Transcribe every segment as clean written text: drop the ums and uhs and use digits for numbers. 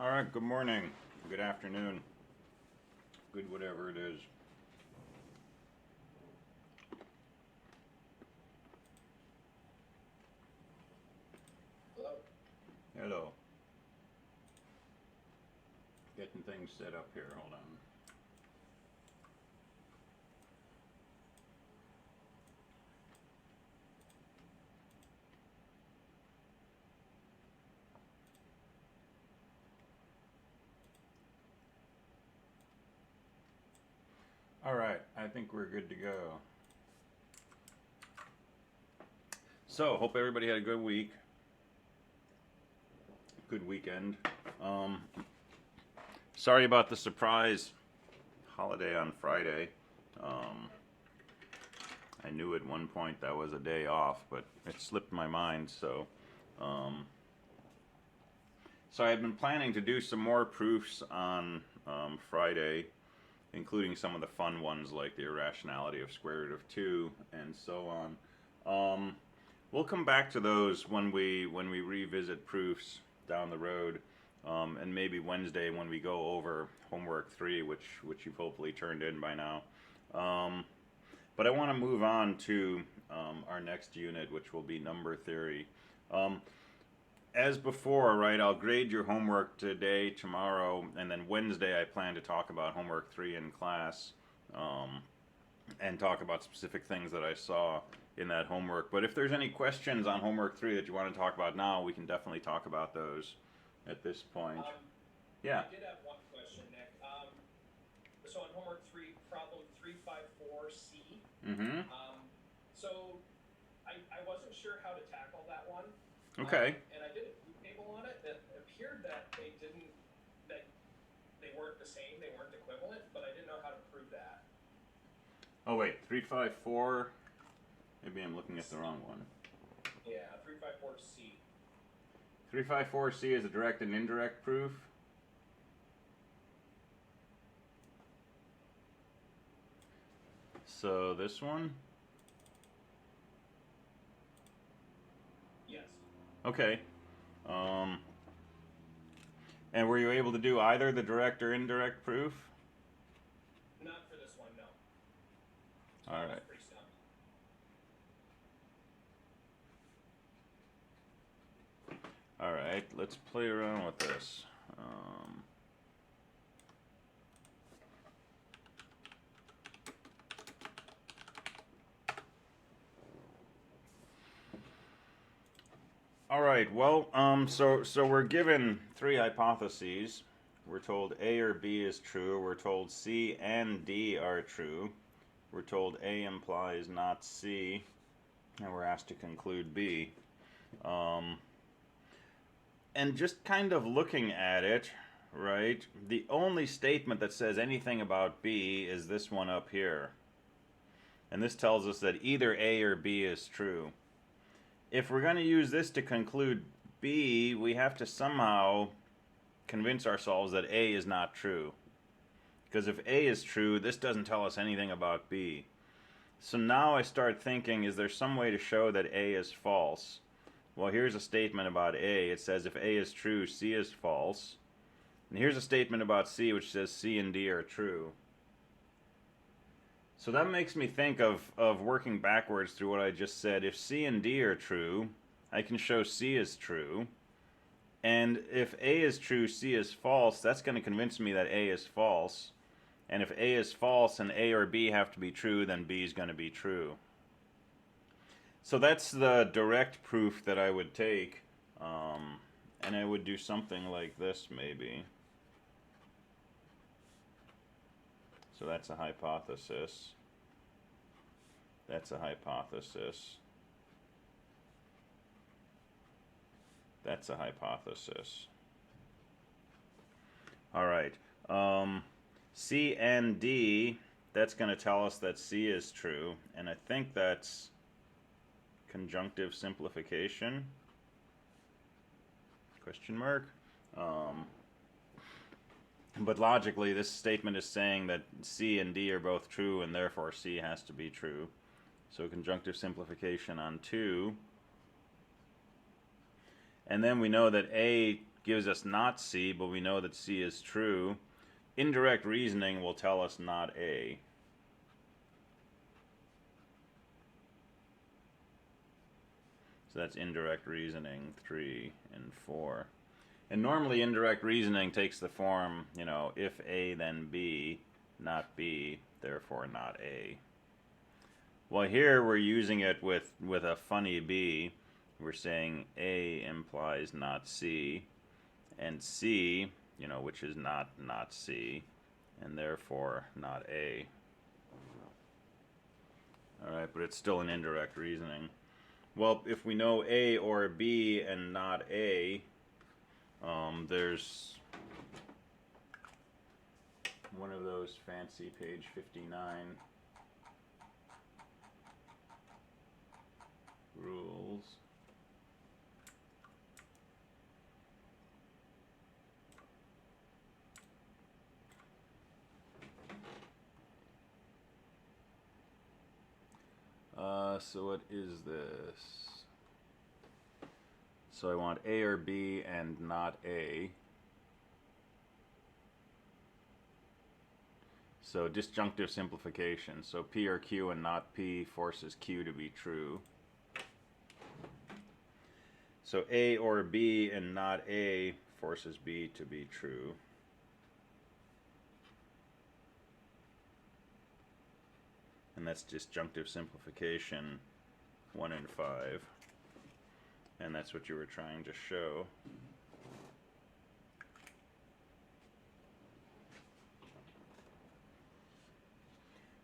All right, good morning, good afternoon, good whatever it is. Hello. Hello. Getting things set up here, hold on. All right, I think we're good to go. So, hope everybody had a good week. Good weekend. Sorry about the surprise holiday on Friday. I knew at one point that was a day off, but it slipped my mind, so I had been planning to do some more proofs on Friday, including some of the fun ones like the irrationality of square root of 2 and so on. We'll come back to those when we revisit proofs down the road, and maybe Wednesday when we go over homework 3, which you've hopefully turned in by now. But I want to move on to our next unit, which will be number theory. As before, right, I'll grade your homework today, tomorrow, and then Wednesday I plan to talk about homework 3 in class, and talk about specific things that I saw in that homework. But if there's any questions on homework 3 that you want to talk about now, we can definitely talk about those at this point. Yeah. I did have one question, Nick. So on homework 3, problem 354C. Mm-hmm. So I wasn't sure how to tackle that one. Okay. And I did a proof table on it. It appeared that they weren't the same, they weren't equivalent, but I didn't know how to prove that. Oh wait, 354. Maybe I'm looking at the wrong one. Yeah, 354C. 354C is a direct and indirect proof. So this one? Yes. Okay. And were you able to do either the direct or indirect proof? Not for this one, no. All right. Pretty stumped. All right, let's play around with this. All right, well, so we're given 3 hypotheses. We're told A or B is true. We're told C and D are true. We're told A implies not C, and we're asked to conclude B. And just kind of looking at it, right, the only statement that says anything about B is this one up here. And this tells us that either A or B is true. If we're going to use this to conclude B, we have to somehow convince ourselves that A is not true. Because if A is true, this doesn't tell us anything about B. So now I start thinking, is there some way to show that A is false? Well, here's a statement about A. It says if A is true, C is false. And here's a statement about C which says C and D are true. So that makes me think of working backwards through what I just said. If C and D are true, I can show C is true. And if A is true, C is false, that's going to convince me that A is false. And if A is false and A or B have to be true, then B is going to be true. So that's the direct proof that I would take. And I would do something like this, maybe. So that's a hypothesis. That's a hypothesis. That's a hypothesis. All right. C and D, that's going to tell us that C is true. And I think that's conjunctive simplification? Question mark. But logically, this statement is saying that C and D are both true, and therefore C has to be true. So conjunctive simplification on 2. And then we know that A gives us not C, but we know that C is true. Indirect reasoning will tell us not A. So that's indirect reasoning 3 and 4. And normally indirect reasoning takes the form, you know, if A then B, not B, therefore not A. Well, here we're using it with a funny B. We're saying A implies not C, and C, you know, which is not C, and therefore not A. Alright, but it's still an indirect reasoning. Well, if we know A or B and not A, there's one of those fancy page 59 rules. So what is this? So I want A or B and not A. So disjunctive simplification. So P or Q and not P forces Q to be true. So A or B and not A forces B to be true. And that's disjunctive simplification 1 and 5. And that's what you were trying to show.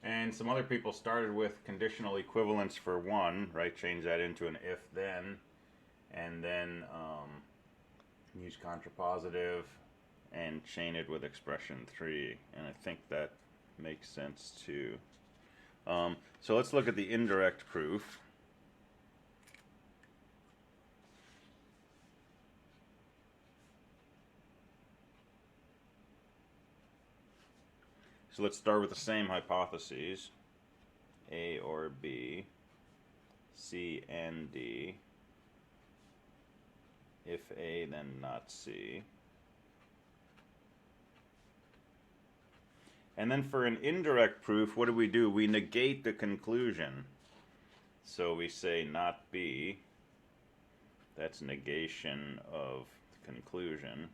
And some other people started with conditional equivalence for 1, right? Change that into an if-then. And then use contrapositive and chain it with expression 3. And I think that makes sense too. So let's look at the indirect proof. So let's start with the same hypotheses. A or B, C and D. If A, then not C. And then for an indirect proof, what do? We negate the conclusion. So we say not B. That's negation of the conclusion.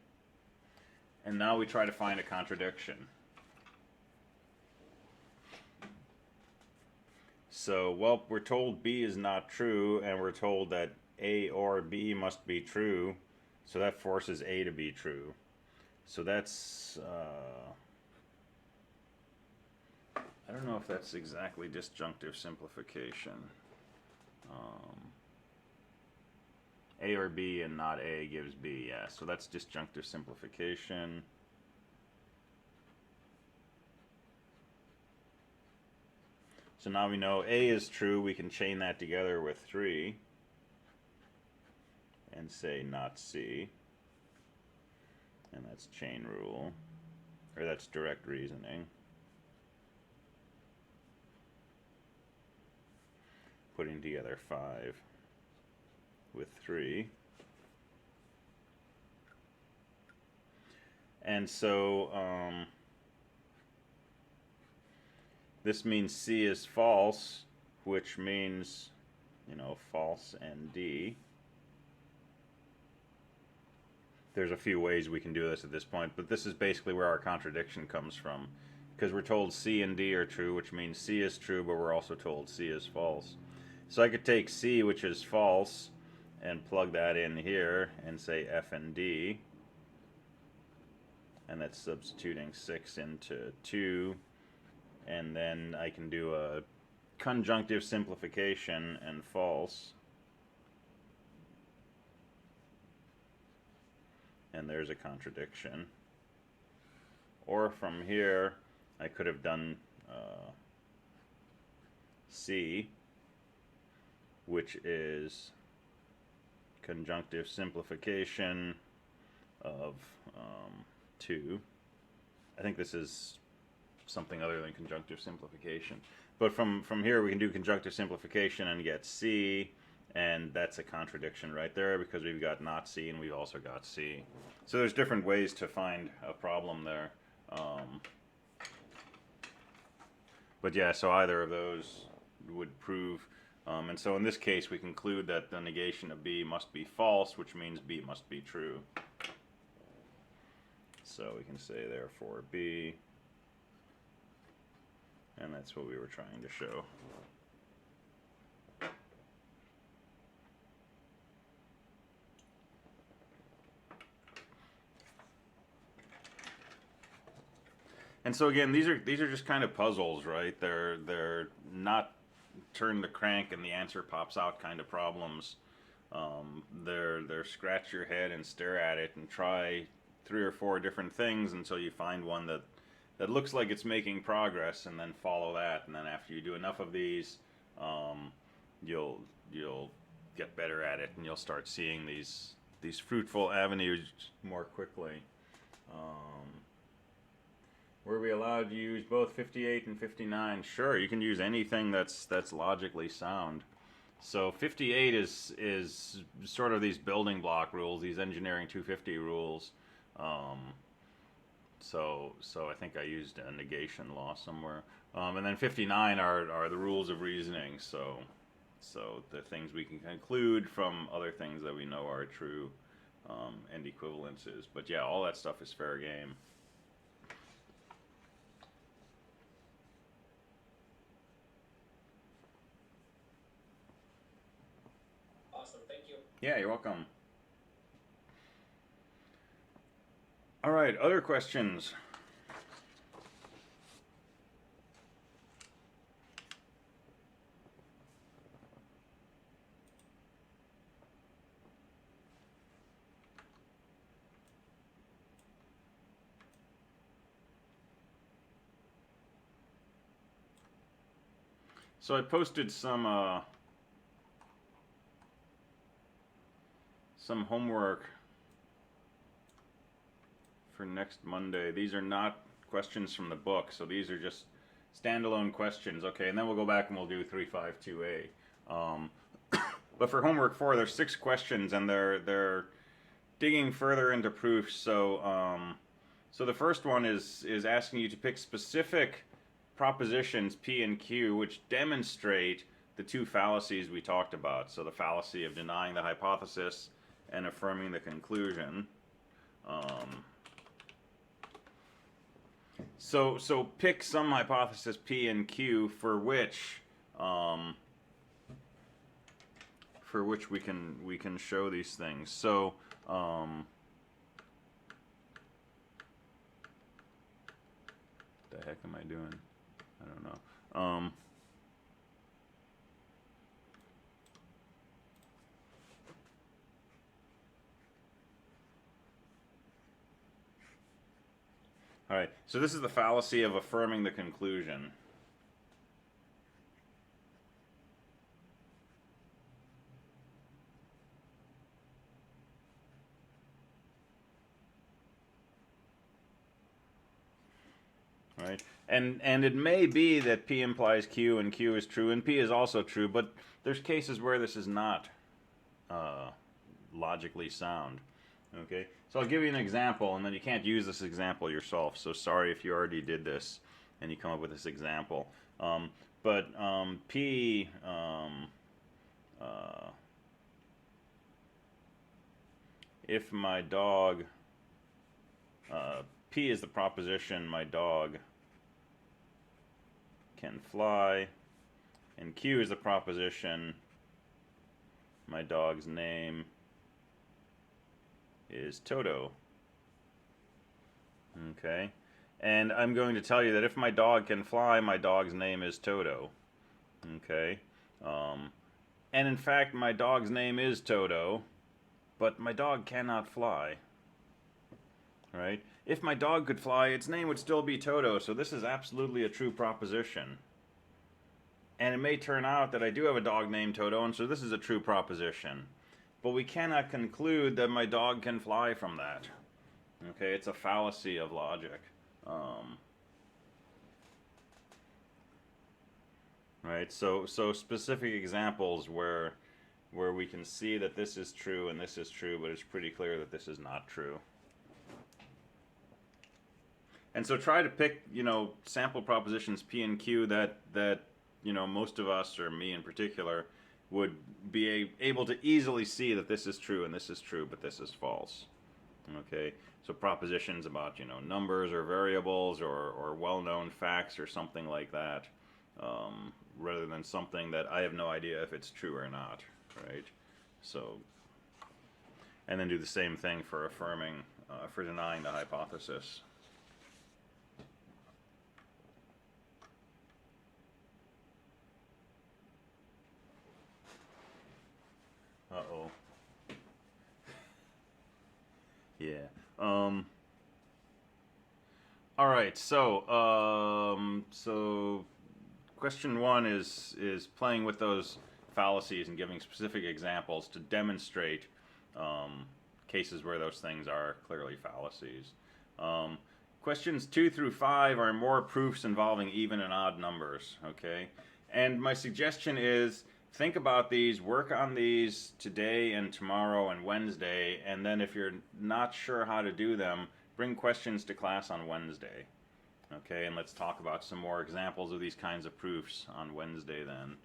And now we try to find a contradiction. So, well, we're told B is not true, and we're told that A or B must be true, so that forces A to be true. So that's, I don't know if that's exactly disjunctive simplification. A or B and not A gives B, yeah, so that's disjunctive simplification. So now we know A is true, we can chain that together with 3 and say not C. And that's chain rule, or that's direct reasoning. Putting together 5 with 3. And so this means C is false, which means, you know, false and D. There's a few ways we can do this at this point, but this is basically where our contradiction comes from. Because we're told C and D are true, which means C is true, but we're also told C is false. So I could take C, which is false, and plug that in here and say F and D. And that's substituting 6 into 2. And then I can do a conjunctive simplification and false. And there's a contradiction. Or from here, I could have done C, which is conjunctive simplification of 2. I think this is something other than conjunctive simplification. But from here we can do conjunctive simplification and get C, and that's a contradiction right there because we've got not C and we've also got C. So there's different ways to find a problem there. But yeah, so either of those would prove, and so in this case we conclude that the negation of B must be false, which means B must be true. So we can say therefore B, and that's what we were trying to show. And so again, these are just kind of puzzles, right? They're not turn the crank and the answer pops out kind of problems. They're scratch your head and stare at it and try 3 or 4 different things until you find one that looks like it's making progress, and then follow that. And then after you do enough of these, you'll get better at it, and you'll start seeing these fruitful avenues more quickly. Were we allowed to use both 58 and 59? Sure, you can use anything that's logically sound. So 58 is sort of these building block rules, these engineering 250 rules. So I think I used a negation law somewhere. And then 59 are the rules of reasoning. So the things we can conclude from other things that we know are true, and equivalences. But yeah, all that stuff is fair game. Yeah, you're welcome. All right, other questions? So I posted some homework for next Monday. These are not questions from the book, so these are just standalone questions. Okay, and then we'll go back and we'll do 352A. But for homework 4, there's 6 questions, and they're digging further into proofs. So so the first one is asking you to pick specific propositions P and Q which demonstrate the 2 fallacies we talked about. So the fallacy of denying the hypothesis and affirming the conclusion. So pick some hypothesis P and Q for which we can show these things. So the heck am I doing? I don't know. All right, so this is the fallacy of affirming the conclusion. Right, and it may be that P implies Q and Q is true and P is also true, but there's cases where this is not logically sound. Okay, so I'll give you an example, and then you can't use this example yourself, so sorry if you already did this and you come up with this example. But P, if my dog, P is the proposition my dog can fly, and Q is the proposition my dog's name is Toto. Okay, and I'm going to tell you that if my dog can fly, my dog's name is Toto. Okay, and in fact my dog's name is Toto, but my dog cannot fly. Right? If my dog could fly, its name would still be Toto, so this is absolutely a true proposition. And it may turn out that I do have a dog named Toto, and so this is a true proposition. But we cannot conclude that my dog can fly from that. Okay, it's a fallacy of logic. Right, so specific examples where where we can see that this is true and this is true, but it's pretty clear that this is not true. And so try to pick, sample propositions P and Q that most of us, or me in particular, would be able to easily see that this is true and this is true, but this is false. Okay, so propositions about, numbers or variables or well-known facts or something like that, rather than something that I have no idea if it's true or not, right? So, and then do the same thing for affirming, for denying the hypothesis. Uh-oh. Yeah. All right. So question one is playing with those fallacies and giving specific examples to demonstrate cases where those things are clearly fallacies. Questions 2 through 5 are more proofs involving even and odd numbers. Okay, and my suggestion is, think about these, work on these today and tomorrow and Wednesday, and then if you're not sure how to do them, bring questions to class on Wednesday. Okay, and let's talk about some more examples of these kinds of proofs on Wednesday then.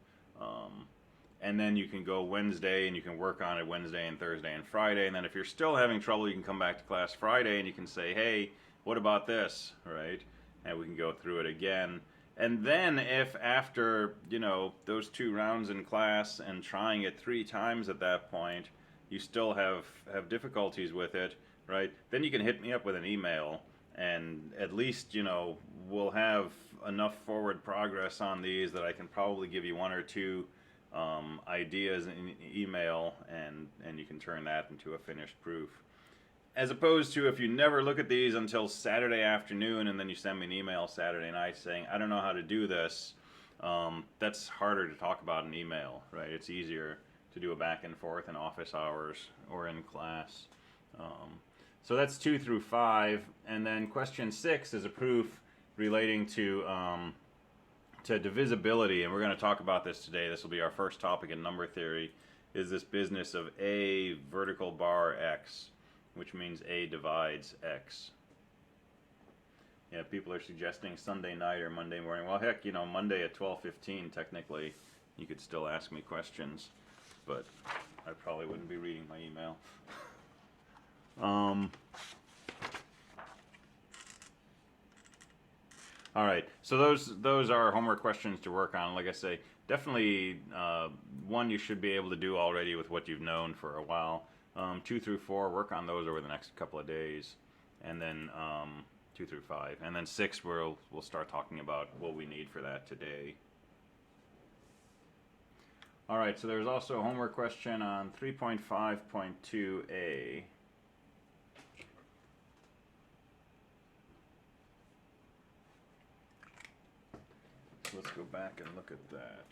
And then you can go Wednesday and you can work on it Wednesday and Thursday and Friday, and then if you're still having trouble, you can come back to class Friday and you can say, hey, what about this, right? And we can go through it again. And then if after, those 2 rounds in class and trying it 3 times at that point, you still have difficulties with it, right? Then you can hit me up with an email, and at least, we'll have enough forward progress on these that I can probably give you 1 or 2 ideas in email, and you can turn that into a finished proof. As opposed to if you never look at these until Saturday afternoon and then you send me an email Saturday night saying, I don't know how to do this, that's harder to talk about in email, right? It's easier to do a back and forth in office hours or in class. So that's 2 through 5. And then question 6 is a proof relating to divisibility. And we're going to talk about this today. This will be our first topic in number theory, is this business of A vertical bar X, which means A divides X. Yeah, people are suggesting Sunday night or Monday morning. Well, heck, Monday at 12:15, technically, you could still ask me questions, but I probably wouldn't be reading my email. All right, so those are homework questions to work on. Like I say, definitely one you should be able to do already with what you've known for a while. 2 through 4, work on those over the next couple of days, and then 2 through 5, and then 6 we'll start talking about what we need for that today. All right, so there's also a homework question on 3.5.2a. So let's go back and look at that.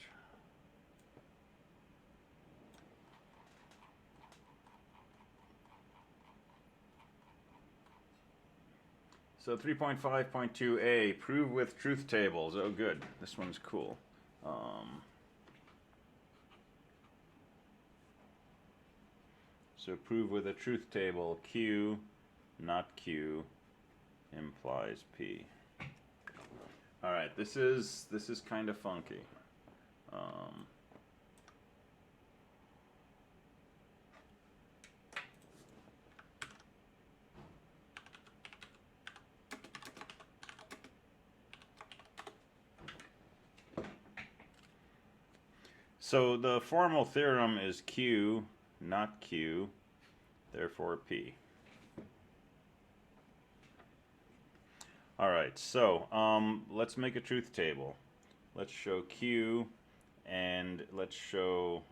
So 3.5.2a, prove with truth tables. Oh, good. This one's cool. So prove with a truth table. Q, not Q, implies P. All right. This is kind of funky. So the formal theorem is Q, not Q, therefore P. All right, so let's make a truth table. Let's show Q and let's show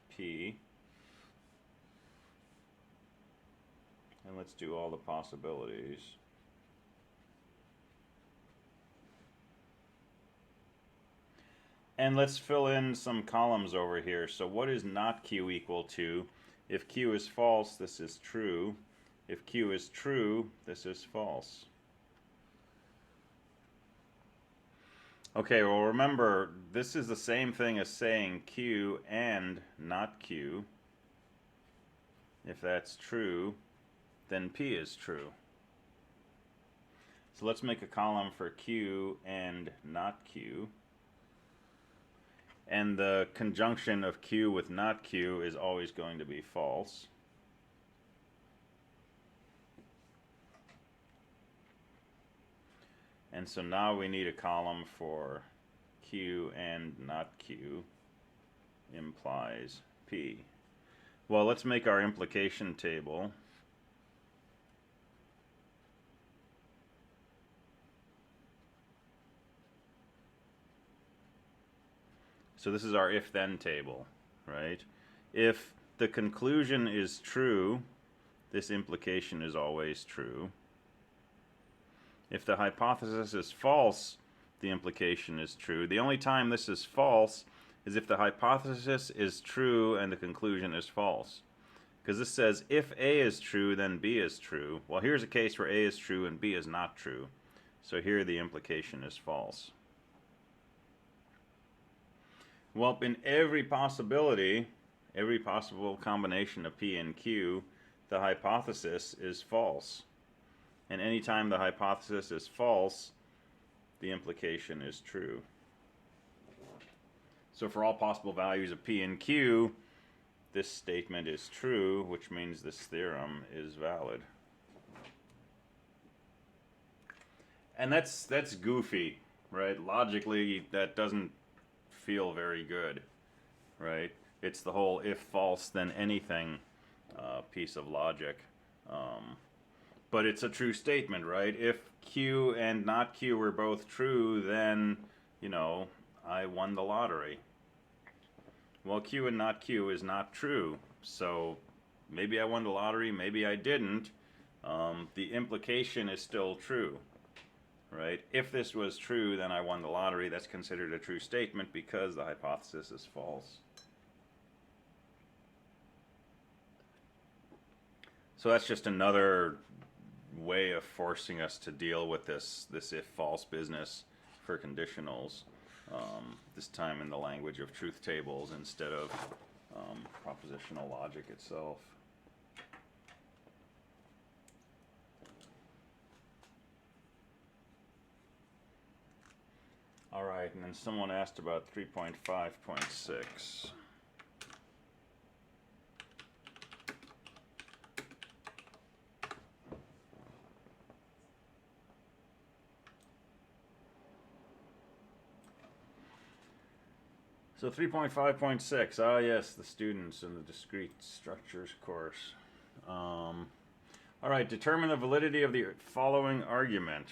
P. And let's do all the possibilities. And let's fill in some columns over here. So what is not Q equal to? If Q is false, this is true. If Q is true, this is false. Okay, well remember, this is the same thing as saying Q and not Q. If that's true, then P is true. So let's make a column for Q and not Q. And the conjunction of Q with not Q is always going to be false. And so now we need a column for Q and not Q implies P. Well, let's make our implication table. So this is our if-then table, right? If the conclusion is true, this implication is always true. If the hypothesis is false, the implication is true. The only time this is false is if the hypothesis is true and the conclusion is false. Because this says if A is true, then B is true. Well, here's a case where A is true and B is not true. So here the implication is false. Well, in every possibility, every possible combination of P and Q, the hypothesis is false. And anytime the hypothesis is false, the implication is true. So for all possible values of P and Q, this statement is true, which means this theorem is valid. And that's goofy, right? Logically, that doesn't feel very good, right? It's the whole if false then anything piece of logic. But it's a true statement, right? If Q and not Q were both true, then, you know, I won the lottery. Well, Q and not Q is not true, so maybe I won the lottery, maybe I didn't. The implication is still true, right? If this was true, then I won the lottery. That's considered a true statement because the hypothesis is false. So that's just another way of forcing us to deal with this if false business for conditionals. This time in the language of truth tables instead of propositional logic itself. All right, and then someone asked about 3.5.6. So 3.5.6, yes, the students in the discrete structures course. All right, determine the validity of the following argument.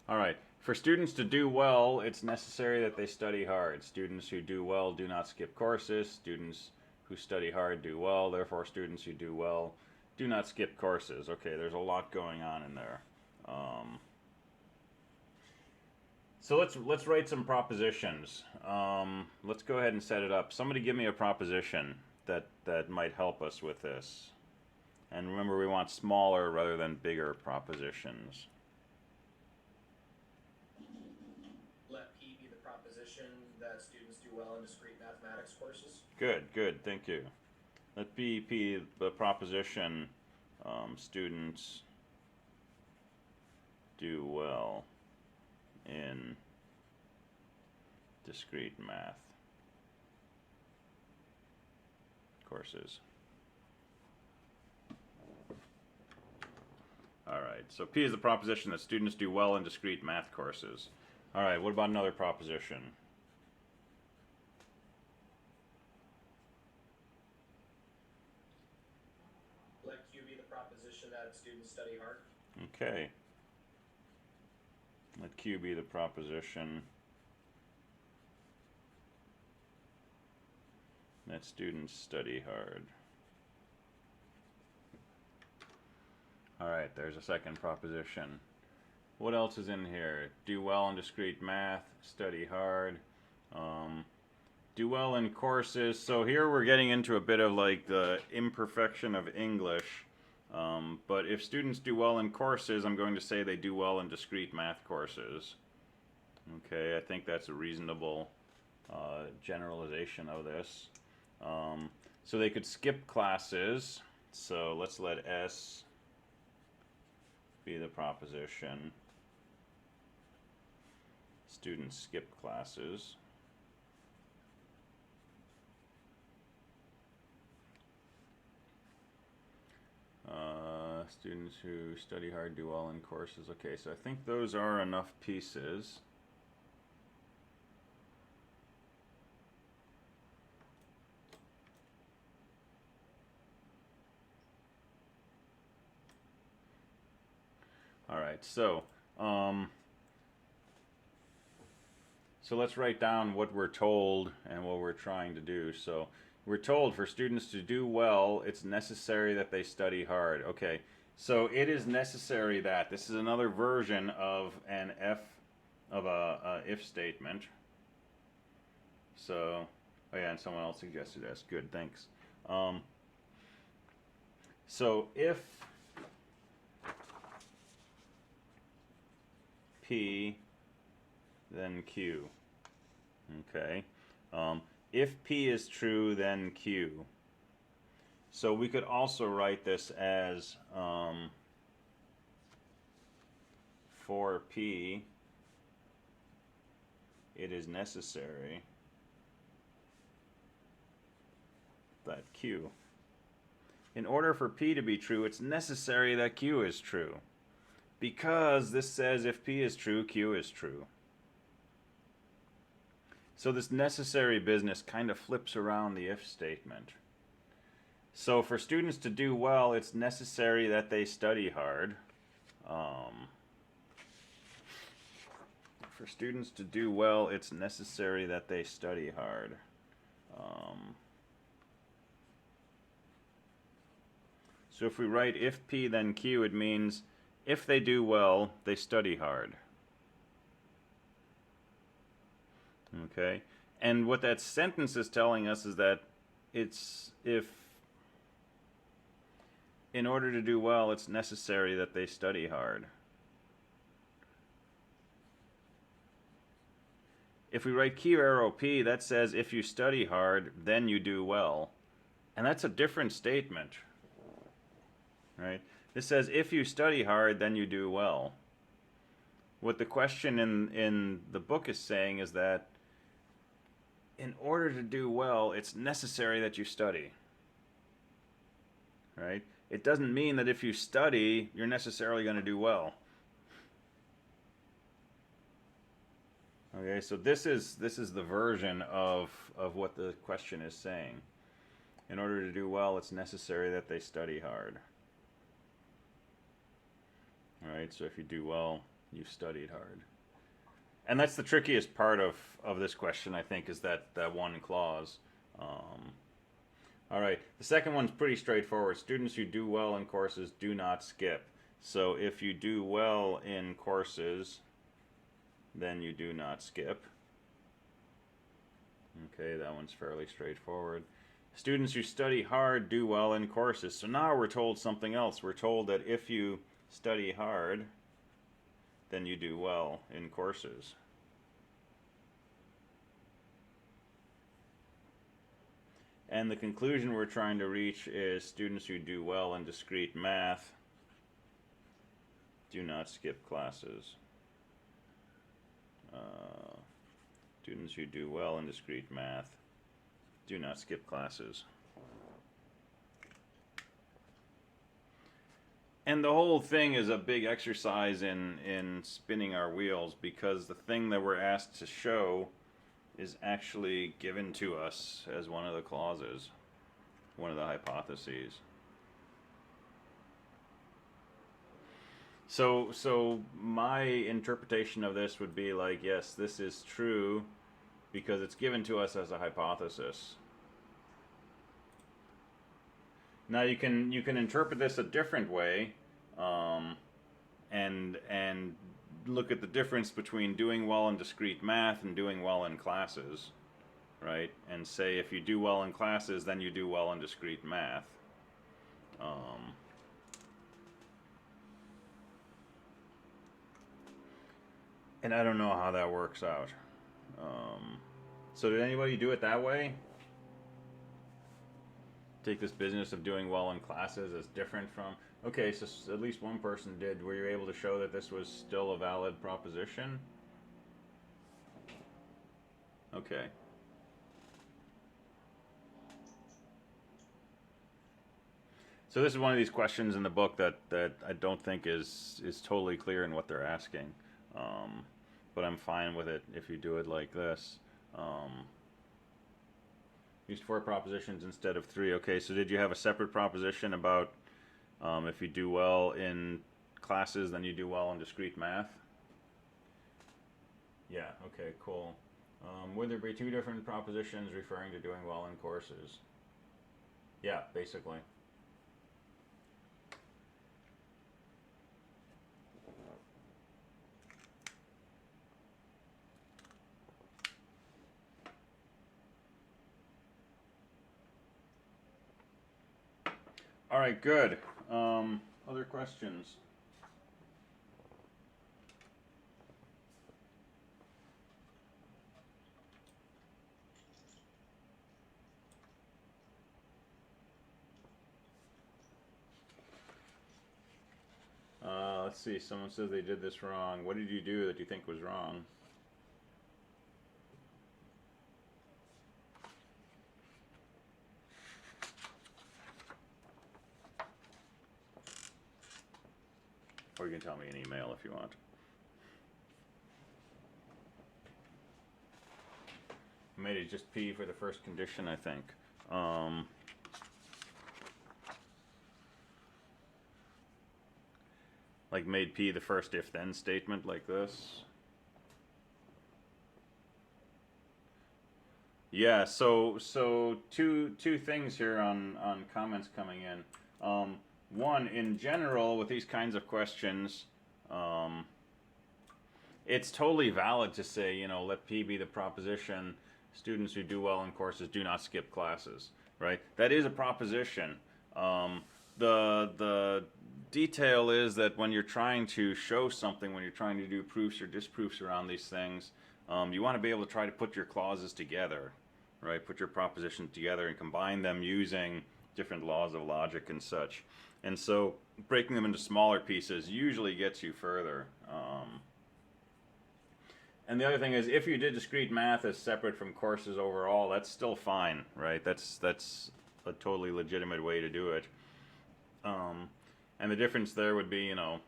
All right, for students to do well, it's necessary that they study hard. Students who do well do not skip courses. Students who study hard do well. Therefore, students who do well do not skip courses. Okay, there's a lot going on in there. So let's write some propositions. Let's go ahead and set it up. Somebody give me a proposition that might help us with this. And remember, we want smaller rather than bigger propositions. Let P be the proposition that students do well in discrete mathematics courses. Good, thank you. Let P be the proposition students do well in discrete math courses. All right, so P is the proposition that students do well in discrete math courses. All right, what about another proposition? Let Q be the proposition that students study hard. Okay. Let Q be the proposition that students study hard. All right, there's a second proposition. What else is in here? Do well in discrete math, study hard, do well in courses. So here we're getting into a bit of like the imperfection of English. But if students do well in courses, I'm going to say they do well in discrete math courses. Okay, I think that's a reasonable generalization of this. So they could skip classes. So let's let S be the proposition. Students skip classes. Students who study hard do well in courses. Okay, so I think those are enough pieces. All right, so let's write down what we're told and what we're trying to do. So we're told for students to do well, it's necessary that they study hard. Okay, so it is necessary that. This is another version of an if statement. So, oh yeah, and someone else suggested this. Good, thanks. So if P, then Q. Okay. If P is true, then Q. So we could also write this as for P, it is necessary that Q. In order for P to be true, it's necessary that Q is true. Because this says if P is true, Q is true. So this necessary business kind of flips around the if statement. So for students to do well, it's necessary that they study hard. For students to do well, it's necessary that they study hard. So if we write if P then Q, it means if they do well, they study hard. Okay? And what that sentence is telling us is that it's if in order to do well, it's necessary that they study hard. If we write Q arrow P, that says if you study hard, then you do well. And that's a different statement. Right? This says if you study hard, then you do well. What the question in the book is saying is that in order to do well, it's necessary that you study. Right? It doesn't mean that if you study, you're necessarily going to do well. Okay, so this is the version of what the question is saying. In order to do well, it's necessary that they study hard. All right, so if you do well, you've studied hard. And that's the trickiest part of this question, I think, is that one clause. All right, the second one's pretty straightforward. Students who do well in courses do not skip. So if you do well in courses, then you do not skip. Okay, that one's fairly straightforward. Students who study hard do well in courses. So now we're told something else. We're told that if you study hard, then you do well in courses. And the conclusion we're trying to reach is students who do well in discrete math do not skip classes. Students who do well in discrete math do not skip classes. And the whole thing is a big exercise in spinning our wheels, because the thing that we're asked to show is actually given to us as one of the clauses, one of the hypotheses. So my interpretation of this would be like, yes, this is true because it's given to us as a hypothesis. Now you can interpret this a different way, and look at the difference between doing well in discrete math and doing well in classes, right? And say if you do well in classes, then you do well in discrete math. And I don't know how that works out. So did anybody do it that way? Take this business of doing well in classes as different from... Okay, so at least one person did. Were you able to show that this was still a valid proposition? Okay. So this is one of these questions in the book that I don't think is totally clear in what they're asking. But I'm fine with it if you do it like this. Used 4 propositions instead of 3. Okay, so did you have a separate proposition about if you do well in classes, then you do well in discrete math? Yeah, okay, cool. Would there be 2 different propositions referring to doing well in courses? Yeah, basically. All right, good. Other questions? Let's see. Someone says they did this wrong. What did you do that you think was wrong? Or you can tell me an email if you want. I made it just P for the first condition, I think. Like made P the first if-then statement like this. Yeah, so two things here on comments coming in. One, in general, with these kinds of questions, it's totally valid to say, you know, let P be the proposition. Students who do well in courses do not skip classes, right? That is a proposition. The detail is that when you're trying to show something, when you're trying to do proofs or disproofs around these things, you want to be able to try to put your clauses together, right? Put your propositions together and combine them using different laws of logic and such. And so breaking them into smaller pieces usually gets you further. And the other thing is, if you did discrete math as separate from courses overall, that's still fine, right? That's a totally legitimate way to do it. And the difference there would be, you know,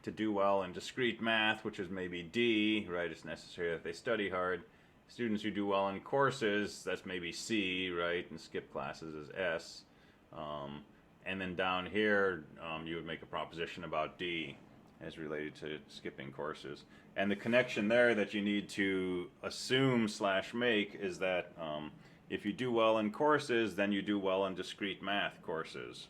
to do well in discrete math, which is maybe D, right? It's necessary that they study hard. Students who do well in courses, that's maybe C, right? And skip classes is S. And then down here, you would make a proposition about D as related to skipping courses. And the connection there that you need to assume / make is that if you do well in courses, then you do well in discrete math courses,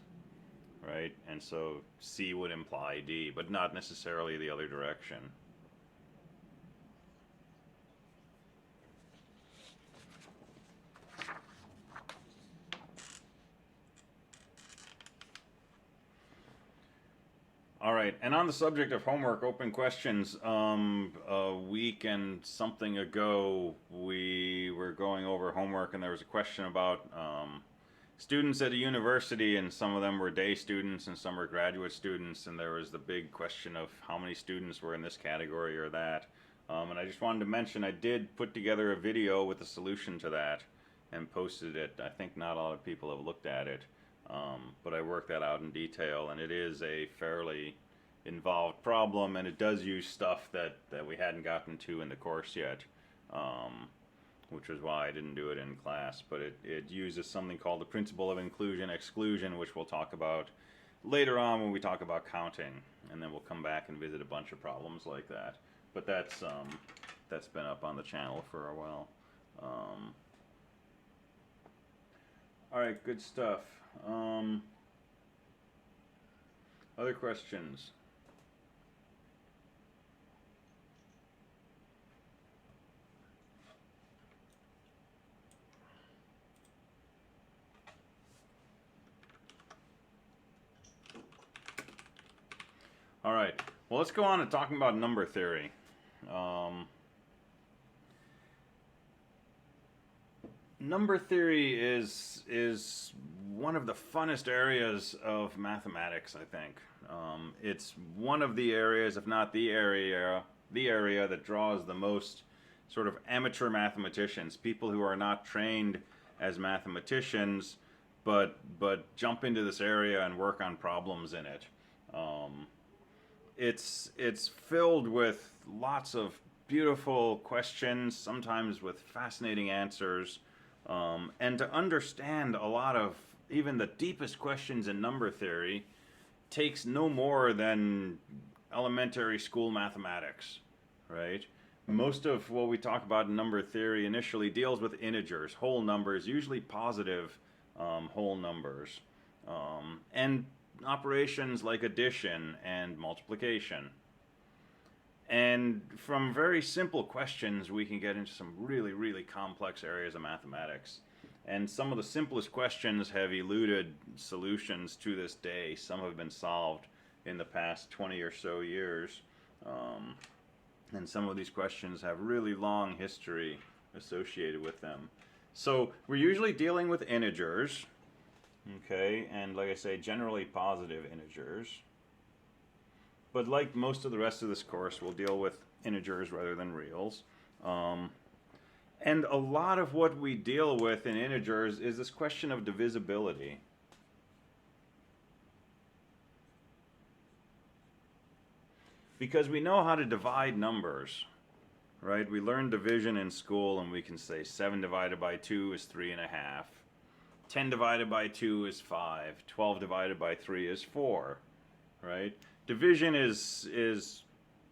right? And so C would imply D, but not necessarily the other direction. All right, and on the subject of homework, open questions, a week and something ago, we were going over homework, and there was a question about students at a university, and some of them were day students, and some were graduate students, and there was the big question of how many students were in this category or that. And I just wanted to mention, I did put together a video with a solution to that, and posted it. I think not a lot of people have looked at it. But I worked that out in detail, and it is a fairly involved problem, and it does use stuff that we hadn't gotten to in the course yet, which is why I didn't do it in class. But it uses something called the principle of inclusion-exclusion, which we'll talk about later on when we talk about counting, and then we'll come back and visit a bunch of problems like that. But that's been up on the channel for a while. All right, good stuff. Other questions? All right, well, let's go on to talking about number theory. Number theory is one of the funnest areas of mathematics, I think. It's one of the areas, if not the area that draws the most sort of amateur mathematicians, people who are not trained as mathematicians, but jump into this area and work on problems in it. It's filled with lots of beautiful questions, sometimes with fascinating answers. And to understand a lot of even the deepest questions in number theory takes no more than elementary school mathematics, right? Most of what we talk about in number theory initially deals with integers, whole numbers, usually positive whole numbers, and operations like addition and multiplication. And from very simple questions, we can get into some really, really complex areas of mathematics. And some of the simplest questions have eluded solutions to this day. Some have been solved in the past 20 or so years. And some of these questions have really long history associated with them. So we're usually dealing with integers, okay, and like I say, generally positive integers. But like most of the rest of this course, we'll deal with integers rather than reals. And a lot of what we deal with in integers is this question of divisibility. Because we know how to divide numbers, right? We learn division in school and we can say 7 divided by 2 is 3.5. 10 divided by 2 is 5. 12 divided by 3 is 4, right? Division is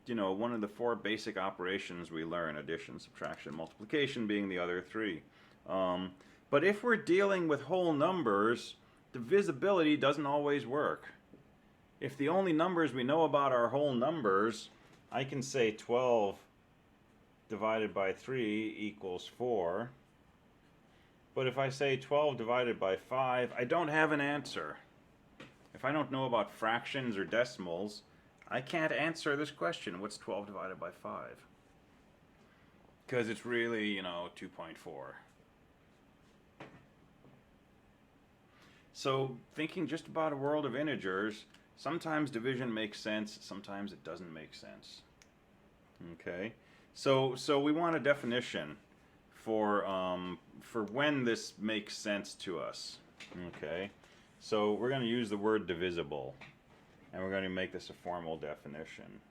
one of the 4 basic operations we learn, addition, subtraction, multiplication being the other 3. But if we're dealing with whole numbers, divisibility doesn't always work. If the only numbers we know about are whole numbers, I can say 12 divided by 3 equals 4. But if I say 12 divided by 5, I don't have an answer. If I don't know about fractions or decimals, I can't answer this question, what's 12 divided by 5? Because it's really, 2.4. So thinking just about a world of integers, sometimes division makes sense, sometimes it doesn't make sense. Okay? So we want a definition for when this makes sense to us. Okay? So we're going to use the word divisible, and we're going to make this a formal definition.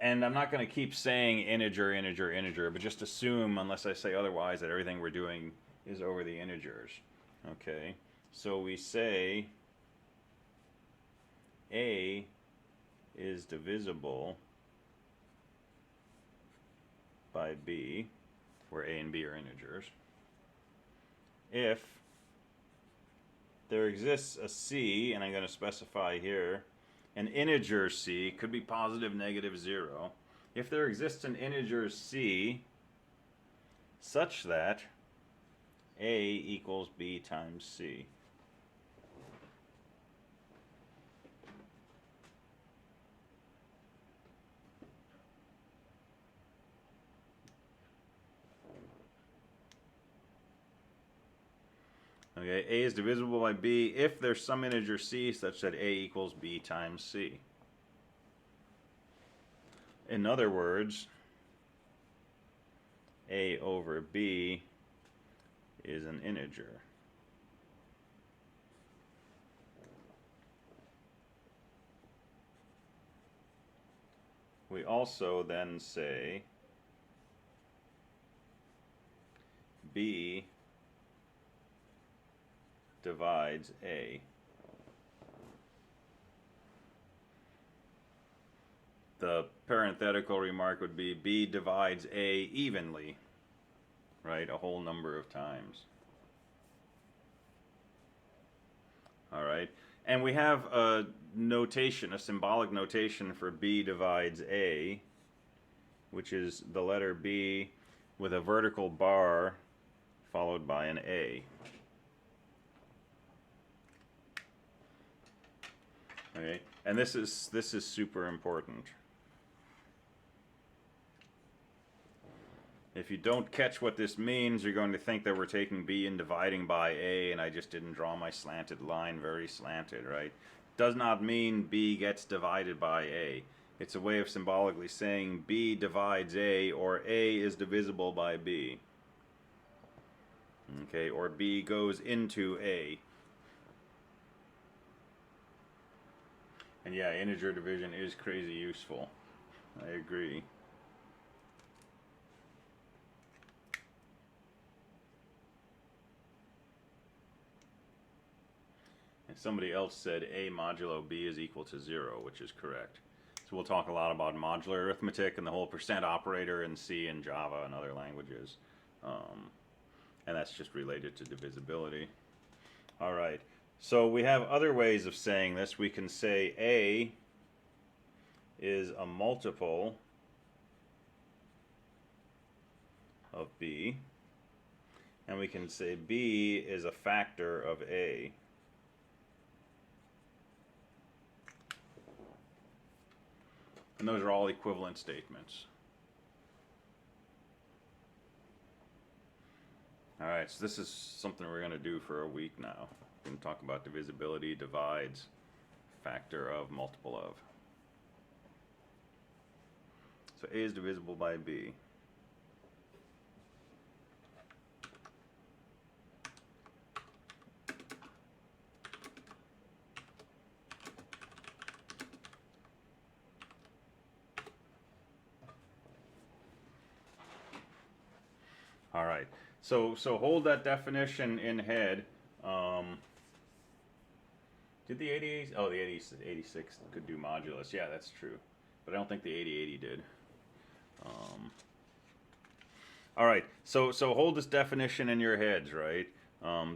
And I'm not going to keep saying integer, integer, integer, but just assume, unless I say otherwise, that everything we're doing is over the integers. Okay, so we say A is divisible by B, where A and B are integers, if there exists a C, and I'm going to specify here, an integer C, could be positive, negative, 0. If there exists an integer C such that A equals B times C. Okay, A is divisible by B if there's some integer C such that A equals B times C. In other words, A over B is an integer. We also then say B divides A. The parenthetical remark would be B divides A evenly, right? A whole number of times. All right. And we have a notation, a symbolic notation for B divides A, which is the letter B with a vertical bar followed by an A. Okay, and this is super important. If you don't catch what this means, you're going to think that we're taking b and dividing by a, and I just didn't draw my slanted line very slanted, right? Does not mean b gets divided by a. It's a way of symbolically saying b divides a, or a is divisible by b. Okay, or b goes into a. And yeah, integer division is crazy useful. I agree. And somebody else said a modulo b is equal to 0, which is correct. So we'll talk a lot about modular arithmetic and the whole percent operator in C and Java and other languages. And that's just related to divisibility. All right. So we have other ways of saying this. We can say A is a multiple of B. And we can say B is a factor of A. And those are all equivalent statements. All right, so this is something we're going to do for a week now. We're going to talk about divisibility, divides, factor of, multiple of. So A is divisible by B. All right, so hold that definition in head. Did the 88? Oh, the 86 could do modulus. Yeah, that's true, but I don't think the 8080 did. All right, so hold this definition in your heads, right?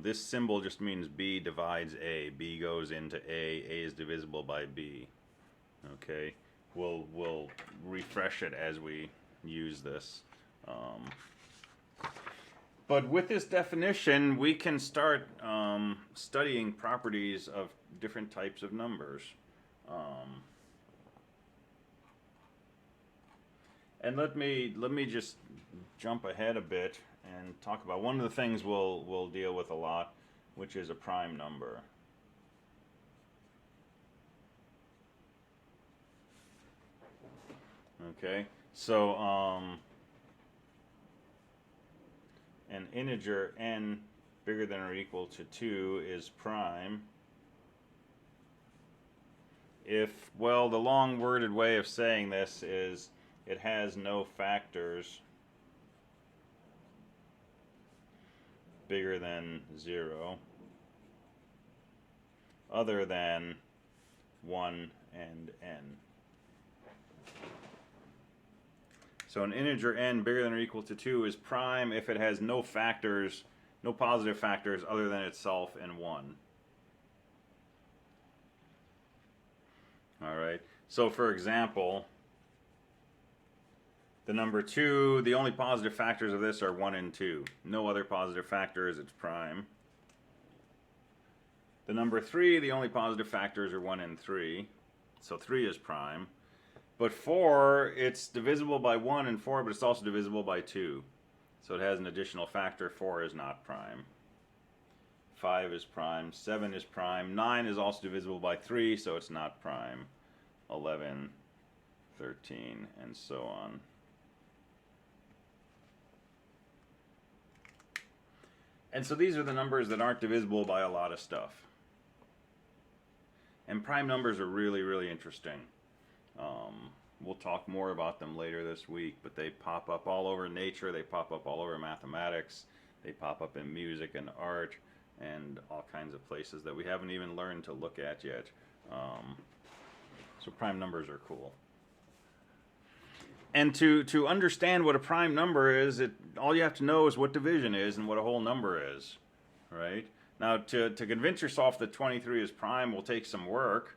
This symbol just means B divides A. B goes into A. A is divisible by B. Okay, we'll refresh it as we use this. But with this definition, we can start studying properties of different types of numbers. And let me just jump ahead a bit and talk about one of the things we'll deal with a lot, which is a prime number. Okay, so an integer n bigger than or equal to 2 is prime if, well, the long worded way of saying this is it has no factors bigger than 0 other than 1 and n. So an integer n bigger than or equal to 2 is prime if it has no factors, no positive factors other than itself and 1. All right. So for example, the number 2, the only positive factors of this are 1 and 2. No other positive factors, it's prime. The number 3, the only positive factors are 1 and 3. So 3 is prime. But 4, it's divisible by 1 and 4, but it's also divisible by 2. So it has an additional factor. 4 is not prime. 5 is prime. 7 is prime. 9 is also divisible by 3, so it's not prime. 11, 13, and so on. And so these are the numbers that aren't divisible by a lot of stuff. And prime numbers are really, really interesting. We'll talk more about them later this week, but they pop up all over nature, they pop up all over mathematics, they pop up in music and art, and all kinds of places that we haven't even learned to look at yet. So prime numbers are cool. And to understand what a prime number is, all you have to know is what division is and what a whole number is, right? Now, to convince yourself that 23 is prime will take some work.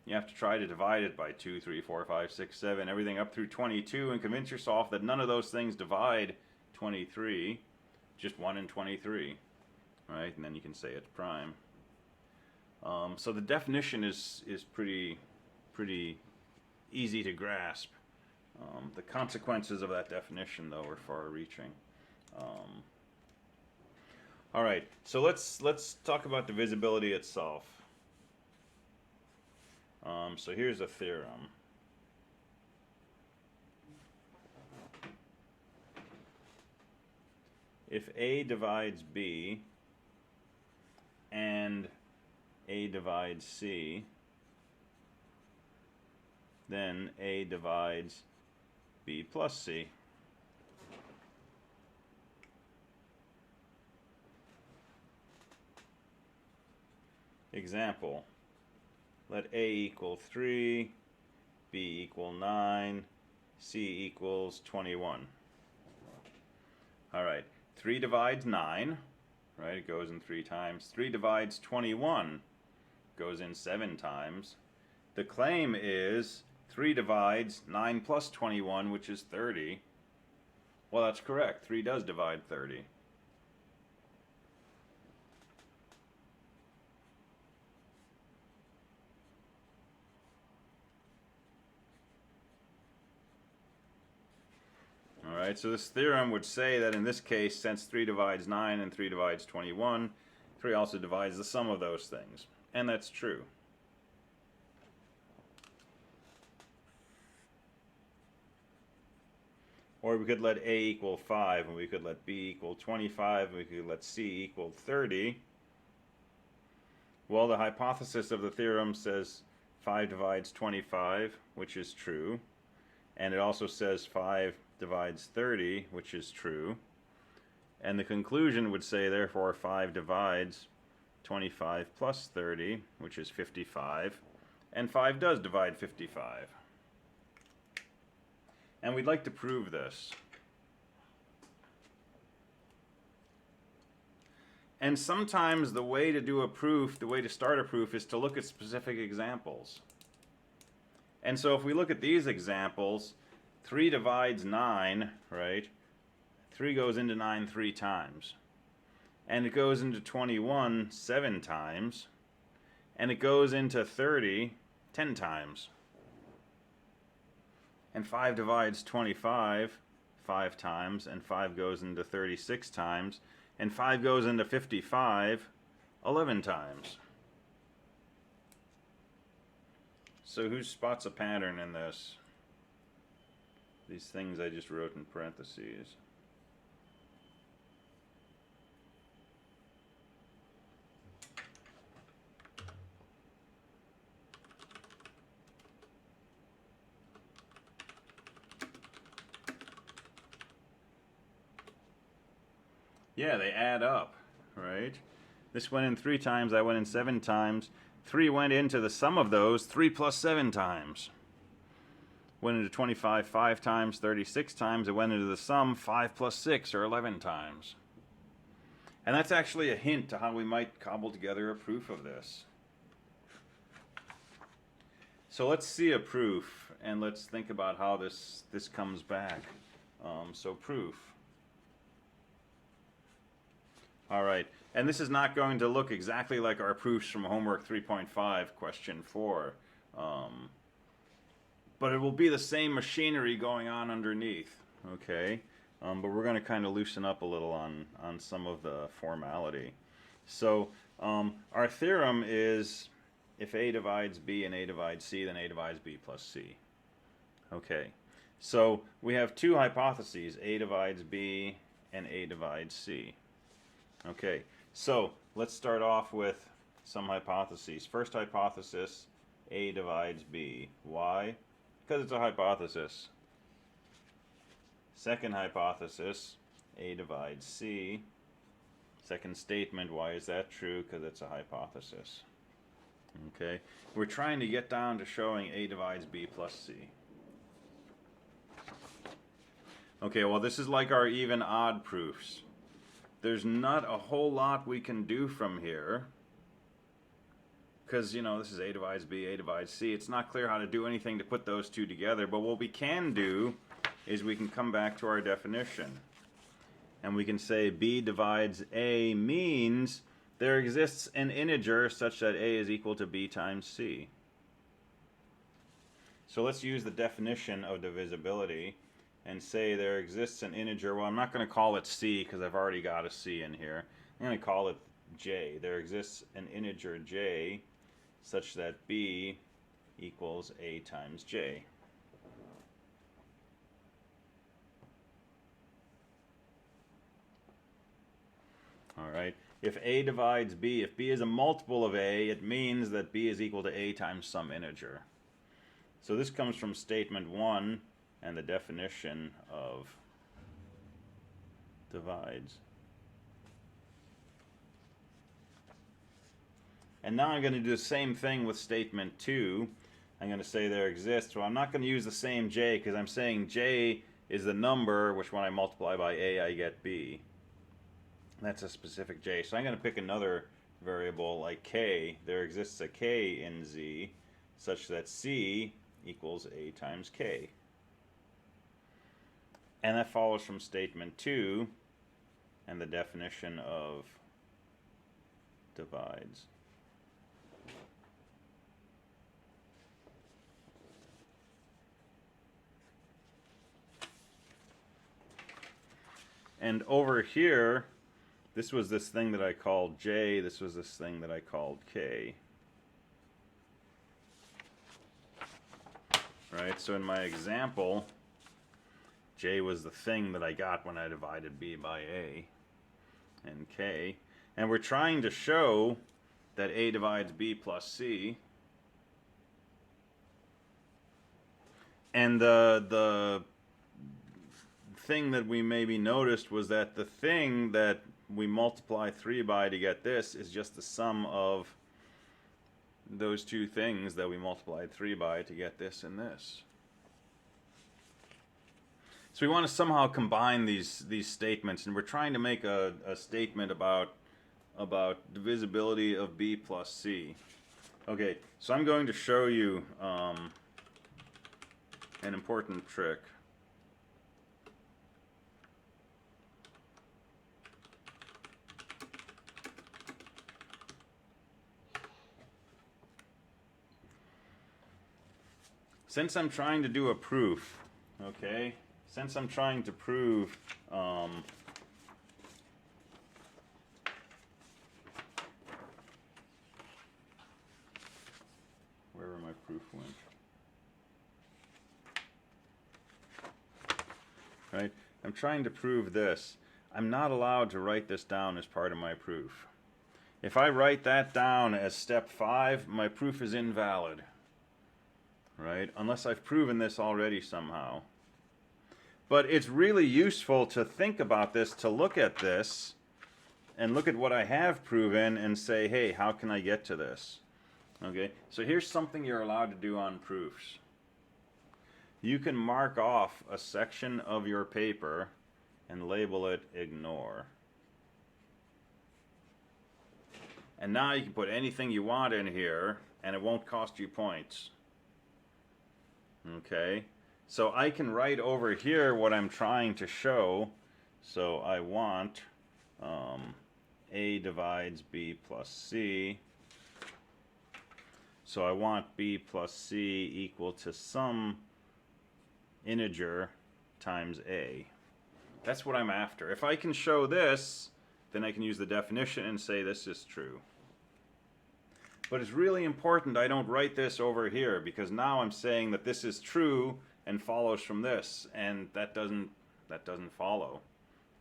You have to try to divide it by 2, 3, 4, 5, 6, 7, everything up through 22, and convince yourself that none of those things divide 23, just 1 and 23, right? And then you can say it's prime. So the definition is pretty easy to grasp. The consequences of that definition, though, are far-reaching. All right, so let's talk about divisibility itself. So here's a theorem. If A divides B and A divides C, then A divides B plus C. Example, let A equal 3, B equal 9, C equals 21. All right, 3 divides 9, right? It goes in 3 times. 3 divides 21, goes in 7 times. The claim is 3 divides 9 plus 21, which is 30. Well, that's correct. 3 does divide 30. Alright, so this theorem would say that in this case, since 3 divides 9 and 3 divides 21, 3 also divides the sum of those things. And that's true. Or we could let A equal 5, and we could let B equal 25, and we could let C equal 30. Well, the hypothesis of the theorem says 5 divides 25, which is true. And it also says 5 divides 30, which is true. And the conclusion would say, therefore, 5 divides 25 plus 30, which is 55. And 5 does divide 55. And we'd like to prove this. And sometimes the way to do a proof, the way to start a proof, is to look at specific examples. And so if we look at these examples, 3 divides 9, right? 3 goes into 9 3 times. And it goes into 21 7 times. And it goes into 30 10 times. And 5 divides 25 5 times, and 5 goes into 36 times, and 5 goes into 55 11 times. So who spots a pattern in this? These things I just wrote in parentheses. Yeah, they add up, right? This went in 3 times, I went in 7 times. 3 went into the sum of those 3 plus 7 times. Went into 25 5 times, 36 times. It went into the sum 5 plus 6, or 11 times. And that's actually a hint to how we might cobble together a proof of this. So let's see a proof, and let's think about how this comes back. So proof. All right, and this is not going to look exactly like our proofs from homework 3.5, question 4. But it will be the same machinery going on underneath, okay? But we're going to kind of loosen up a little on some of the formality. So our theorem is if A divides B and A divides C, then A divides B plus C. Okay, so we have 2 hypotheses, A divides B and A divides C. Okay, so let's start off with some hypotheses. First hypothesis, A divides B. Why? Because it's a hypothesis. Second hypothesis, A divides C. Second statement, why is that true? Because it's a hypothesis. Okay, we're trying to get down to showing A divides B plus C. Okay, well this is like our even-odd proofs. There's not a whole lot we can do from here. Because, you know, this is A divides B, A divides C. It's not clear how to do anything to put those 2 together. But what we can do is we can come back to our definition. And we can say B divides A means there exists an integer such that A is equal to B times C. So let's use the definition of divisibility and say there exists an integer. Well, I'm not going to call it c because I've already got a c in here. I'm going to call it j. There exists an integer j such that b equals a times j. All right. If a divides b, if b is a multiple of a, it means that b is equal to a times some integer. So this comes from statement 1 and the definition of divides. And now I'm going to do the same thing with statement 2. I'm going to say there exists. Well, I'm not going to use the same j because I'm saying j is the number which when I multiply by a I get b. That's a specific j. So I'm going to pick another variable like k. There exists a k in z such that c equals a times k. And that follows from statement 2 and the definition of divides. And over here, this was this thing that I called j, this was this thing that I called k. Right, so in my example, j was the thing that I got when I divided b by a and k. And we're trying to show that a divides b plus c. And the thing that we maybe noticed was that the thing that we multiply 3 by to get this is just the sum of those two things that we multiplied 3 by to get this and this. So we want to somehow combine these statements, and we're trying to make a statement about divisibility of b plus c. Okay, so I'm going to show you an important trick. Since I'm trying to do a proof, okay, since I'm trying to prove wherever my proof went, right, I'm trying to prove this. I'm not allowed to write this down as part of my proof. If I write that down as step 5, my proof is invalid. Right? Unless I've proven this already somehow. But it's really useful to think about this, to look at this, and look at what I have proven and say, hey, how can I get to this? Okay, so here's something you're allowed to do on proofs. You can mark off a section of your paper and label it ignore. And now you can put anything you want in here, and it won't cost you points. Okay, so I can write over here what I'm trying to show. So I want a divides b plus c. So I want b plus c equal to some integer times a. That's what I'm after. If I can show this, then I can use the definition and say this is true. But it's really important I don't write this over here, because now I'm saying that this is true and follows from this, and that doesn't follow.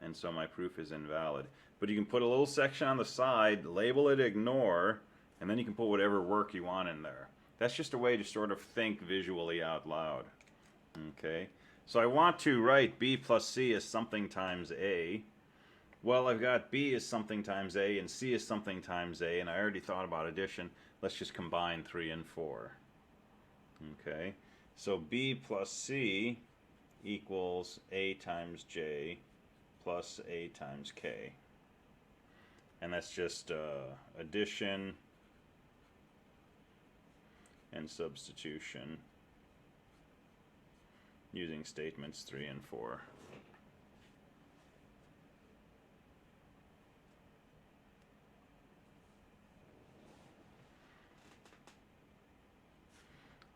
And so my proof is invalid. But you can put a little section on the side, label it ignore, and then you can put whatever work you want in there. That's just a way to sort of think visually out loud. Okay? So I want to write b plus c as something times a. Well, I've got b is something times a and c is something times a, and I already thought about addition. Let's just combine 3 and 4. Okay, so b plus c equals a times j plus a times k. And that's just addition and substitution using statements 3 and 4.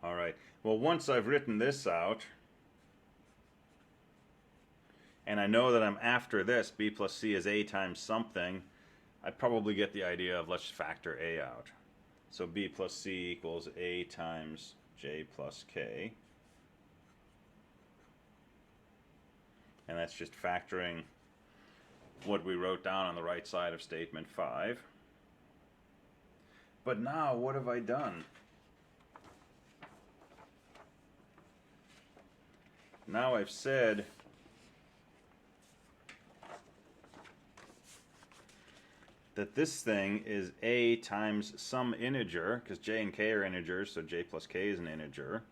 All right. Well, once I've written this out, and I know that I'm after this, b plus c is a times something, I probably get the idea of let's factor a out. So b plus c equals a times j plus k. And that's just factoring what we wrote down on the right side of statement 5. But now, what have I done? Now I've said that this thing is a times some integer, because j and k are integers, so j plus k is an integer.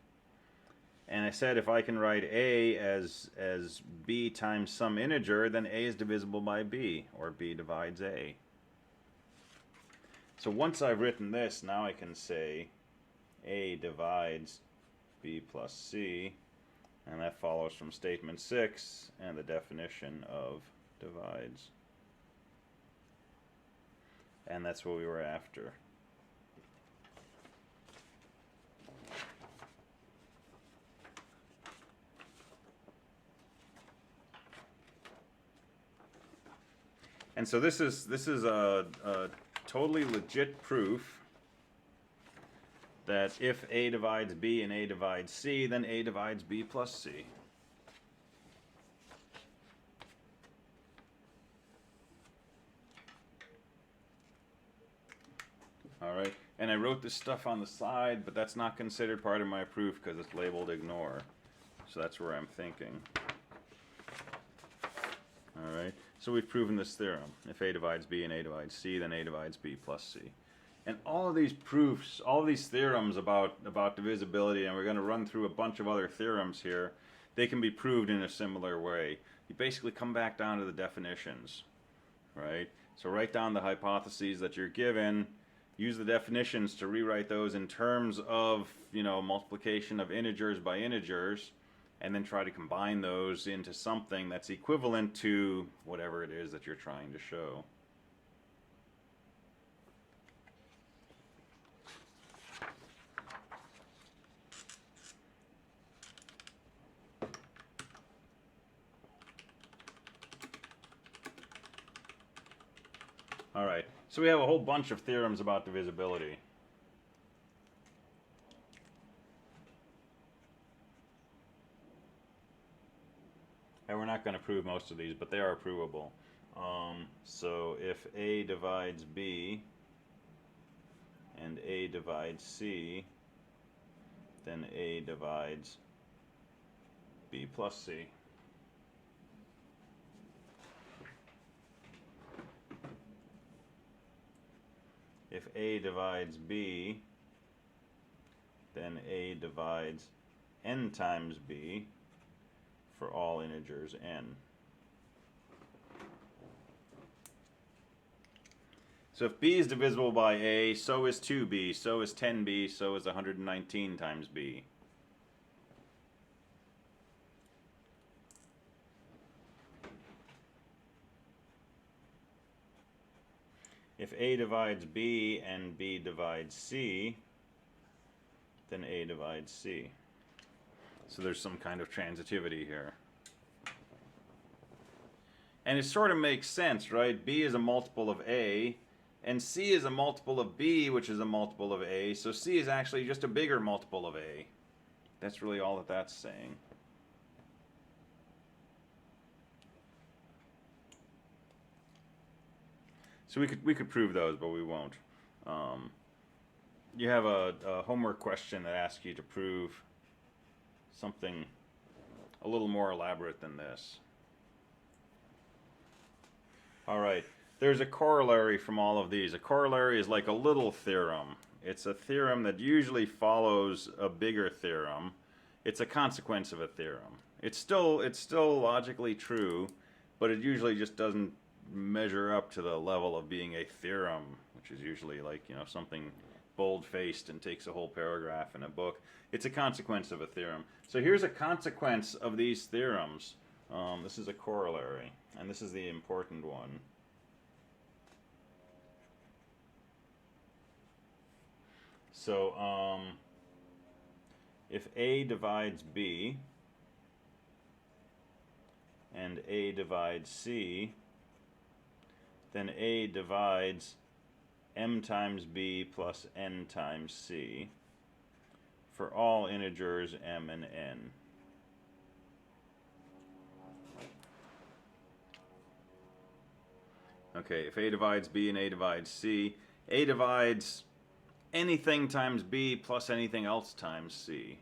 And I said if I can write a as b times some integer, then a is divisible by b, or b divides a. So once I've written this, now I can say a divides b plus c, and that follows from statement 6 and the definition of divides. And that's what we were after. And so this is a totally legit proof that if a divides b and a divides c, then a divides b plus c. All right, and I wrote this stuff on the side, but that's not considered part of my proof because it's labeled ignore. So that's where I'm thinking. All right, so we've proven this theorem. If a divides b and a divides c, then a divides b plus c. And all of these proofs, all of these theorems about divisibility, and we're going to run through a bunch of other theorems here, they can be proved in a similar way. You basically come back down to the definitions, right? So write down the hypotheses that you're given, use the definitions to rewrite those in terms of, multiplication of integers by integers, and then try to combine those into something that's equivalent to whatever it is that you're trying to show. All right, so we have a whole bunch of theorems about divisibility. And we're not going to prove most of these, but they are provable. So if a divides b and a divides c, then a divides b plus c. If a divides b, then a divides n times b for all integers n. So if b is divisible by a, so is 2b, so is 10b, so is 119 times b. If a divides b and b divides c, then a divides c. So there's some kind of transitivity here. And it sort of makes sense, right? B is a multiple of a, and c is a multiple of b, which is a multiple of a, so c is actually just a bigger multiple of a. That's really all that that's saying. So we could prove those, but we won't. You have a homework question that asks you to prove something a little more elaborate than this. All right, there's a corollary from all of these. A corollary is like a little theorem. It's a theorem that usually follows a bigger theorem. It's a consequence of a theorem. It's still logically true, but it usually just doesn't measure up to the level of being a theorem, which is usually like, something bold-faced and takes a whole paragraph in a book. It's a consequence of a theorem. So here's a consequence of these theorems. This is a corollary, and this is the important one. So if A divides B and A divides C, then A divides m times B plus n times C for all integers m and n. Okay, if A divides B and A divides C, A divides anything times B plus anything else times C.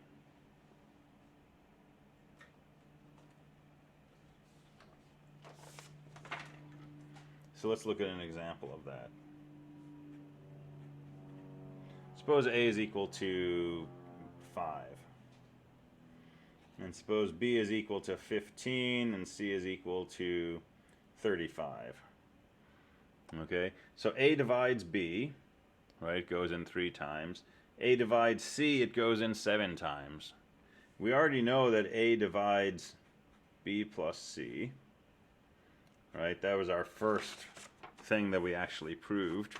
So let's look at an example of that. Suppose A is equal to 5. And suppose B is equal to 15 and C is equal to 35. Okay, so A divides B, right, it goes in 3 times. A divides C, it goes in 7 times. We already know that A divides B plus C, right? That was our first thing that we actually proved.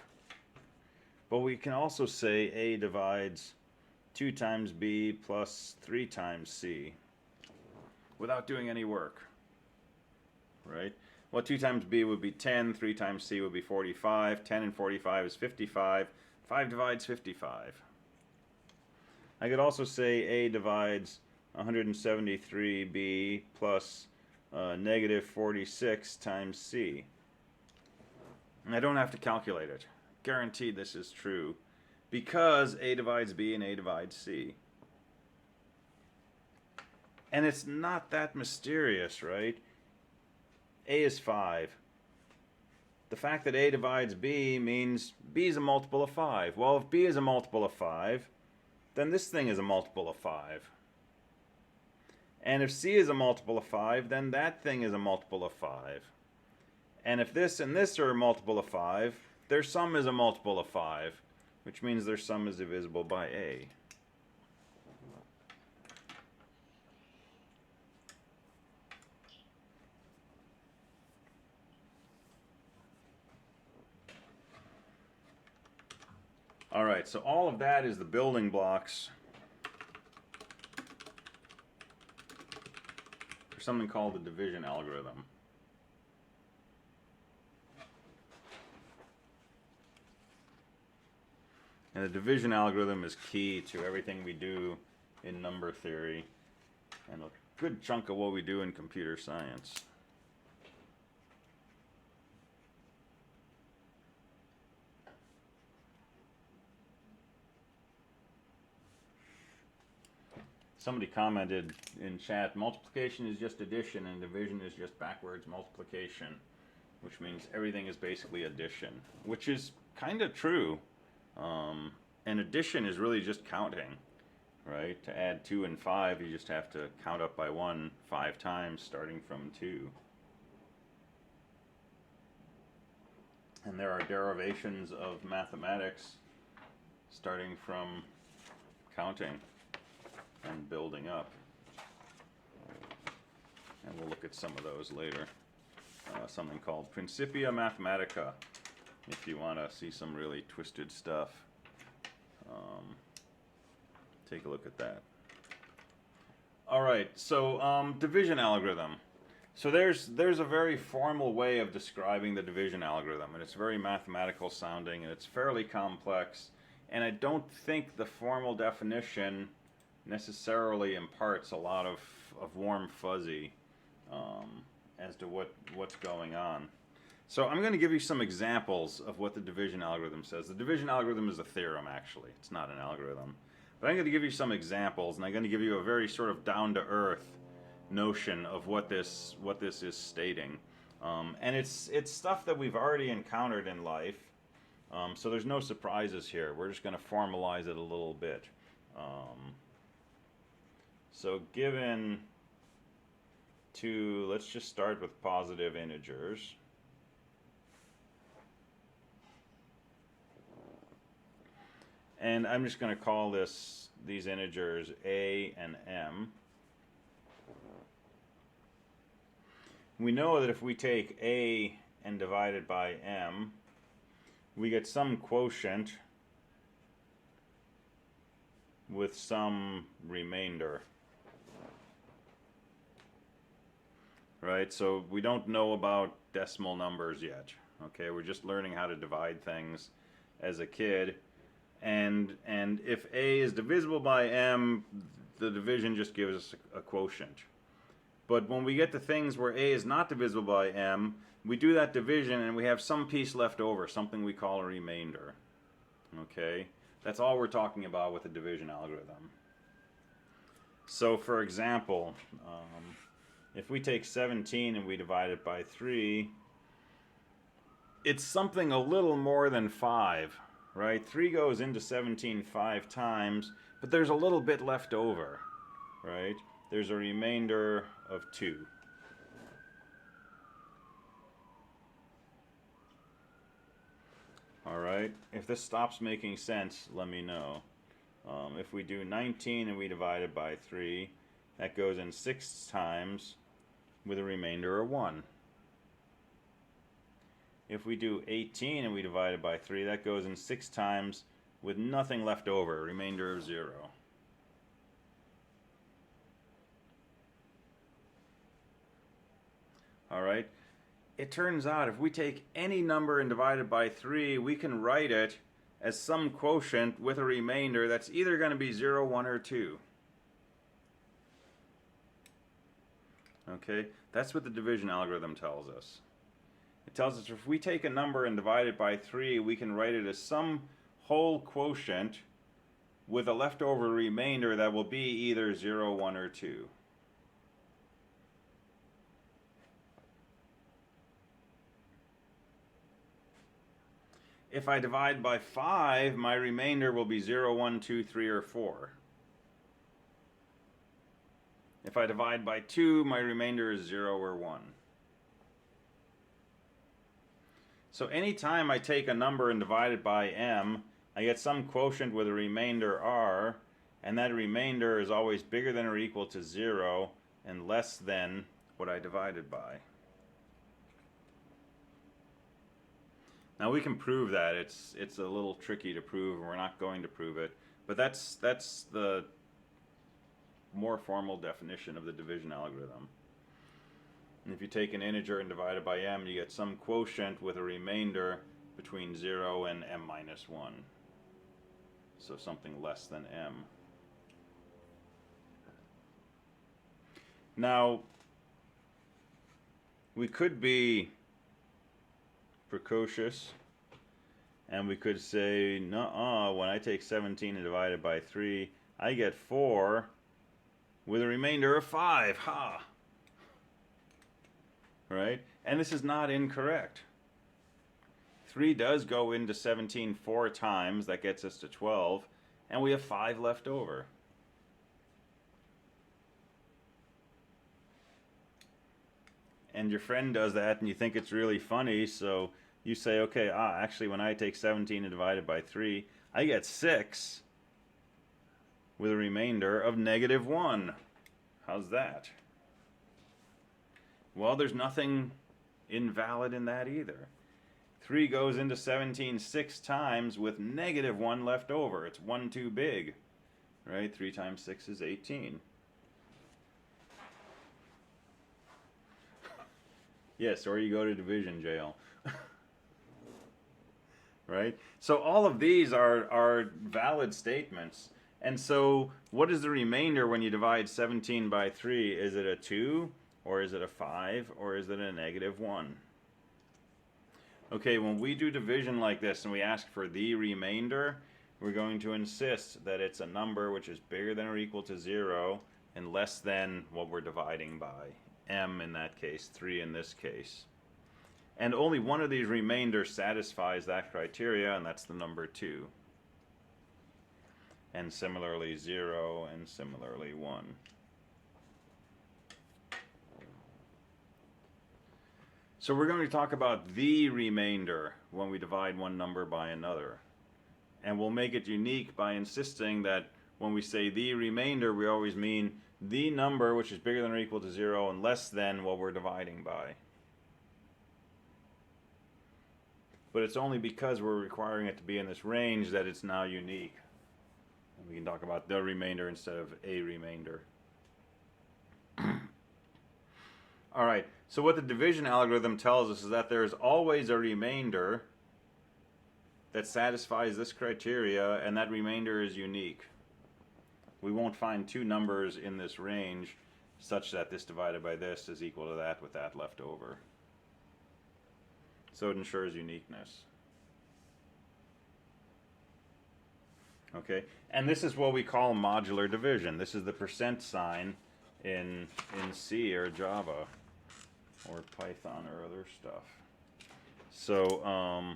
But we can also say A divides 2 times B plus 3 times C without doing any work, right? Well, 2 times B would be 10, 3 times C would be 45, 10 and 45 is 55, 5 divides 55. I could also say A divides 173B plus negative 46 times C. And I don't have to calculate it. Guaranteed this is true because A divides B and A divides C. And it's not that mysterious, right? A is 5. The fact that A divides B means B is a multiple of 5. Well, if B is a multiple of 5, then this thing is a multiple of 5. And if C is a multiple of 5, then that thing is a multiple of 5. And if this and this are a multiple of 5, their sum is a multiple of 5, which means their sum is divisible by A. All right, so all of that is the building blocks for something called the division algorithm. And the division algorithm is key to everything we do in number theory and a good chunk of what we do in computer science. Somebody commented in chat, multiplication is just addition and division is just backwards multiplication, which means everything is basically addition, which is kind of true. And addition is really just counting, right? To add 2 and 5, you just have to count up by 1 5 times, starting from 2. And there are derivations of mathematics starting from counting and building up. And we'll look at some of those later. Something called Principia Mathematica, if you want to see some really twisted stuff. Take a look at that. All right, so division algorithm. So there's a very formal way of describing the division algorithm, and it's very mathematical sounding, and it's fairly complex. And I don't think the formal definition necessarily imparts a lot of warm fuzzy as to what's going on. So I'm going to give you some examples of what the division algorithm says. The division algorithm is a theorem, actually. It's not an algorithm. But I'm going to give you some examples, and I'm going to give you a very sort of down-to-earth notion of what this is stating. And it's stuff that we've already encountered in life, so there's no surprises here. We're just going to formalize it a little bit. So given two, let's just start with positive integers. And I'm just going to call these integers A and M. We know that if we take A and divide it by M, we get some quotient with some remainder. Right, so we don't know about decimal numbers yet. Okay, we're just learning how to divide things as a kid. And if a is divisible by m, the division just gives us a quotient. But when we get to things where a is not divisible by m, we do that division and we have some piece left over, something we call a remainder. Okay, that's all we're talking about with the division algorithm. So for example, if we take 17 and we divide it by 3, it's something a little more than 5, right? 3 goes into 17 5 times, but there's a little bit left over, right? There's a remainder of 2. Alright, if this stops making sense, let me know. If we do 19 and we divide it by 3, that goes in 6 times with a remainder of 1. If we do 18 and we divide it by 3, that goes in 6 times with nothing left over, a remainder of 0. Alright, it turns out if we take any number and divide it by 3, we can write it as some quotient with a remainder that's either going to be 0, 1, or 2. Okay, that's what the division algorithm tells us. It tells us if we take a number and divide it by 3, we can write it as some whole quotient with a leftover remainder that will be either 0, 1, or 2. If I divide by 5, my remainder will be 0, 1, 2, 3, or 4. If I divide by 2, my remainder is 0 or 1. So anytime I take a number and divide it by m, I get some quotient with a remainder r, and that remainder is always bigger than or equal to 0 and less than what I divided by. Now we can prove that. It's a little tricky to prove, and we're not going to prove it. But that's the more formal definition of the division algorithm. And if you take an integer and divide it by m, you get some quotient with a remainder between 0 and m minus 1. So something less than m. Now, we could be precocious, and we could say, nuh-uh, when I take 17 and divide it by 3, I get 4 with a remainder of 5. Ha! Right? And this is not incorrect. 3 does go into 17 4 times. That gets us to 12. And we have 5 left over. And your friend does that and you think it's really funny, so you say, okay, actually when I take 17 and divide it by 3, I get 6 with a remainder of negative 1. How's that? Well, there's nothing invalid in that either. 3 goes into 17 6 times with negative 1 left over. It's 1 too big, right? 3 times 6 is 18. Yes, or you go to division jail. Right? So all of these are valid statements. And so what is the remainder when you divide 17 by 3? Is it a 2? Or is it a 5? Or is it a negative 1? Okay, when we do division like this and we ask for the remainder, we're going to insist that it's a number which is bigger than or equal to 0 and less than what we're dividing by. M in that case, 3 in this case. And only one of these remainders satisfies that criteria, and that's the number 2. And similarly 0 and similarly 1. So we're going to talk about the remainder when we divide one number by another. And we'll make it unique by insisting that when we say the remainder, we always mean the number which is bigger than or equal to 0 and less than what we're dividing by. But it's only because we're requiring it to be in this range that it's now unique. We can talk about the remainder instead of a remainder. All right, so what the division algorithm tells us is that there's always a remainder that satisfies this criteria, and that remainder is unique. We won't find two numbers in this range such that this divided by this is equal to that with that left over. So it ensures uniqueness. Okay, and this is what we call modular division. This is the percent sign in C or Java or Python or other stuff. So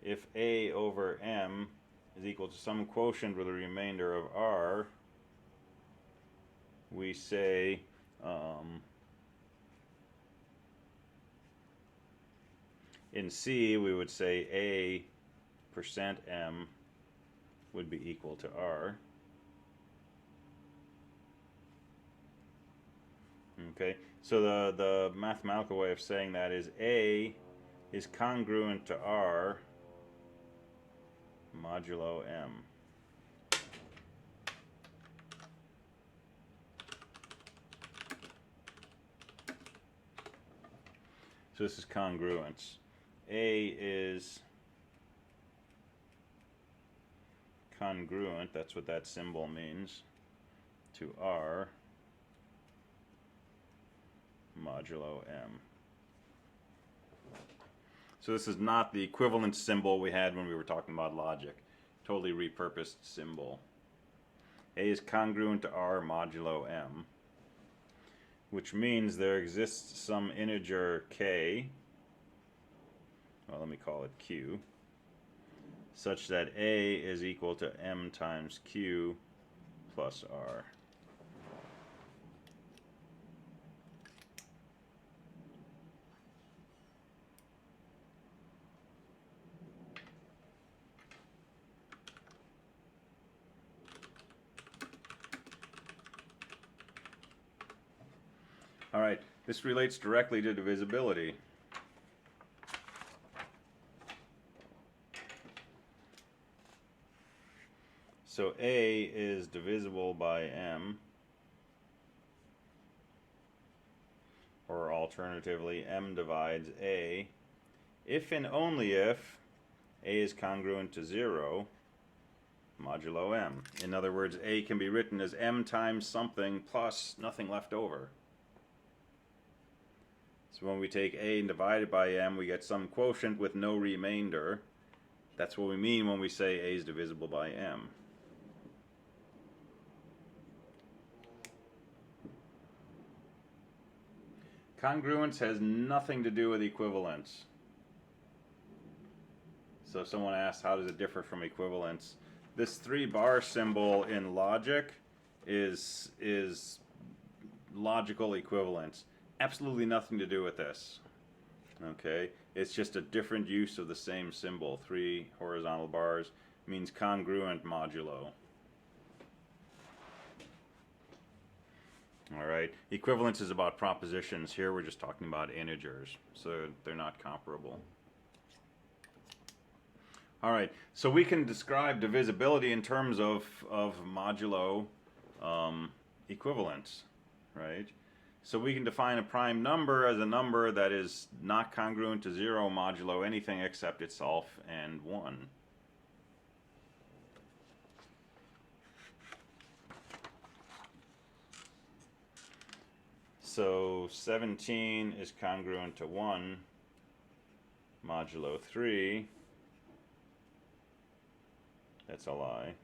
if A over M is equal to some quotient with a remainder of R, we say in C we would say A percent M would be equal to R. Okay, so the mathematical way of saying that is A is congruent to R modulo M. So this is congruence. A is congruent, that's what that symbol means, to R modulo M. So this is not the equivalent symbol we had when we were talking about logic. Totally repurposed symbol. A is congruent to R modulo M, which means there exists some integer k, well, let me call it q, such that A is equal to M times Q plus R. All right, this relates directly to divisibility. So A is divisible by M, or alternatively, M divides A, if and only if A is congruent to 0 modulo M. In other words, A can be written as M times something plus nothing left over. So when we take A and divide it by M, we get some quotient with no remainder. That's what we mean when we say A is divisible by M. Congruence has nothing to do with equivalence. So if someone asks, how does it differ from equivalence? This 3-bar symbol in logic is logical equivalence. Absolutely nothing to do with this. Okay, it's just a different use of the same symbol. 3 horizontal bars means congruent modulo. All right, equivalence is about propositions. Here we're just talking about integers, so they're not comparable. All right, so we can describe divisibility in terms of modulo equivalence, right? So we can define a prime number as a number that is not congruent to 0 modulo anything except itself and 1. So 17 is congruent to 1 modulo 3. That's a lie.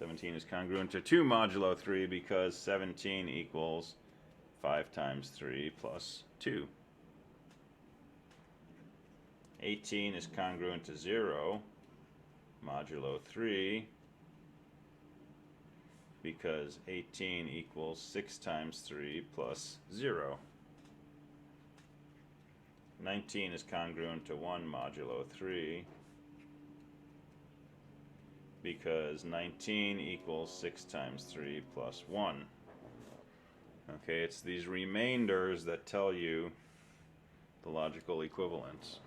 17 is congruent to 2 modulo 3 because 17 equals 5 times 3 plus 2. 18 is congruent to 0 modulo 3 because 18 equals 6 times 3 plus 0. 19 is congruent to 1 modulo 3 because 19 equals 6 times 3 plus 1. Okay, it's these remainders that tell you the logical equivalence.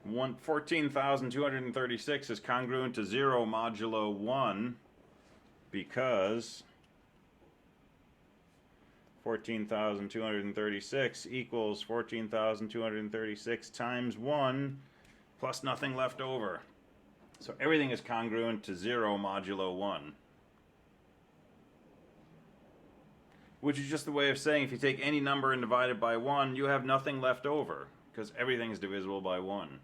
14,236 is congruent to 0 modulo 1 because 14,236 equals 14,236 times 1 plus nothing left over. So everything is congruent to 0 modulo 1. Which is just the way of saying if you take any number and divide it by 1, you have nothing left over, because everything is divisible by 1.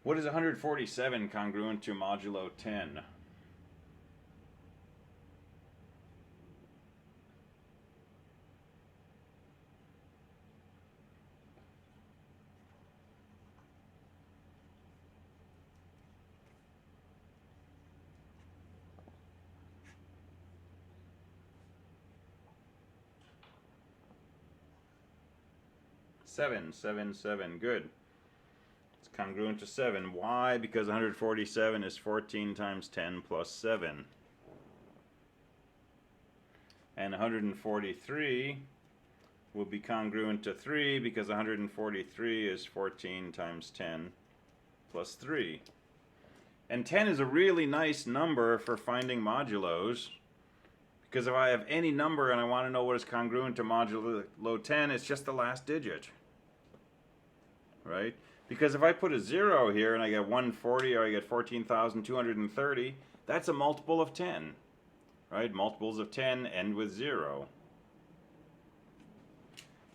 What is 147 congruent to modulo 10? Seven, 7, 7. Good. It's congruent to 7. Why? Because 147 is 14 times 10 plus 7. And 143 will be congruent to 3 because 143 is 14 times 10 plus 3. And 10 is a really nice number for finding modulos. Because if I have any number and I want to know what is congruent to modulo 10, it's just the last digit. Right? Because if I put a 0 here and I get 140 or I get 14,230, that's a multiple of 10. Right? Multiples of 10 end with 0.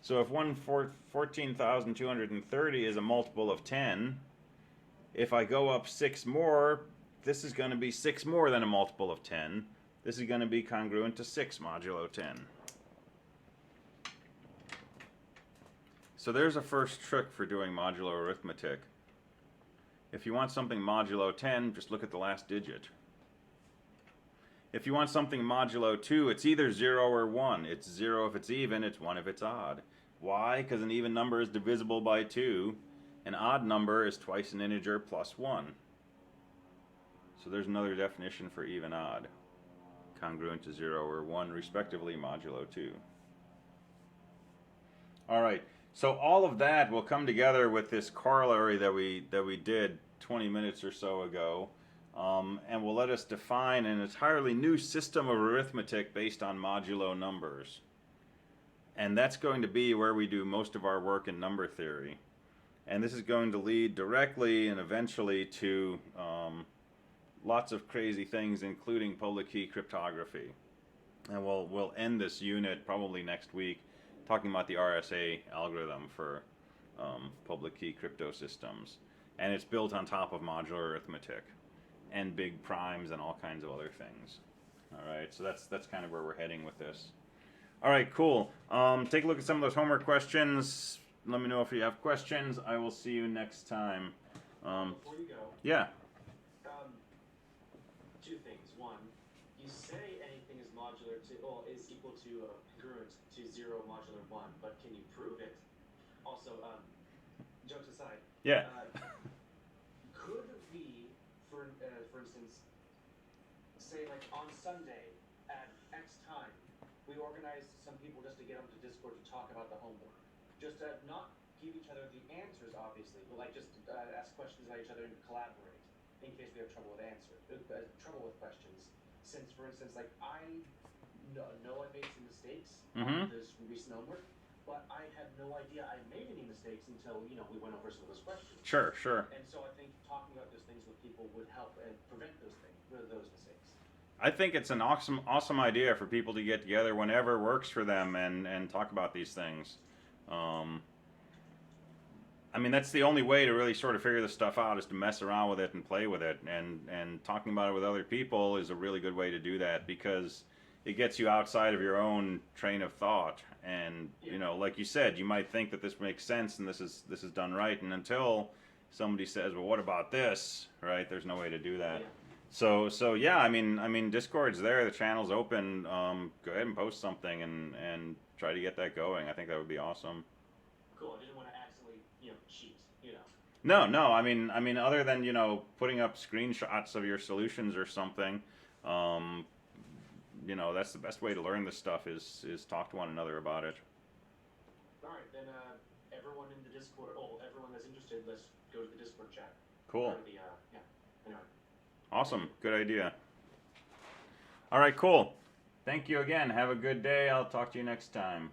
So if 14,230 is a multiple of 10, if I go up 6 more, this is going to be 6 more than a multiple of 10. This is going to be congruent to 6 modulo 10. So there's a first trick for doing modulo arithmetic. If you want something modulo 10, just look at the last digit. If you want something modulo 2, it's either 0 or 1. It's 0 if it's even, it's 1 if it's odd. Why? Because an even number is divisible by 2. An odd number is twice an integer plus 1. So there's another definition for even odd. Congruent to 0 or 1, respectively, modulo 2. All right. So all of that will come together with this corollary that we did 20 minutes or so ago, and will let us define an entirely new system of arithmetic based on modulo numbers. And that's going to be where we do most of our work in number theory. And this is going to lead directly and eventually to lots of crazy things, including public key cryptography. And we'll end this unit probably next week talking about the RSA algorithm for public key crypto systems. And it's built on top of modular arithmetic and big primes and all kinds of other things. All right, so that's kind of where we're heading with this. All right, cool. Take a look at some of those homework questions. Let me know if you have questions. I will see you next time. Before you go, Yeah. two things. One, you say anything is modular to, well, is equal to congruent to 0 modular 1, but can you prove it? Also, jokes aside. Yeah. Could we, for instance, say like on Sunday at X time, we organize some people just to get them to Discord to talk about the homework, just to not give each other the answers, obviously, but like just ask questions about each other and collaborate in case we have trouble with trouble with questions. Since, for instance, like I know I made some mistakes on this recent homework, but I had no idea I made any mistakes until we went over some of those questions. Sure. And so I think talking about those things with people would help and prevent those mistakes. I think it's an awesome idea for people to get together whenever works for them and talk about these things. I mean, that's the only way to really sort of figure this stuff out is to mess around with it and play with it. And talking about it with other people is a really good way to do that because it gets you outside of your own train of thought. And, like you said, you might think that this makes sense and this is done right. And until somebody says, well, what about this? Right? There's no way to do that. Yeah. So yeah, I mean, Discord's there, the channel's open. Go ahead and post something and try to get that going. I think that would be awesome. Cool. I didn't want to accidentally, cheat. No, no. I mean, other than putting up screenshots of your solutions or something, that's the best way to learn this stuff is talk to one another about it. All right, then everyone in the Discord, everyone that's interested, let's go to the Discord chat. Cool. Or the, yeah. Anyway. Awesome. Good idea. All right, cool. Thank you again. Have a good day. I'll talk to you next time.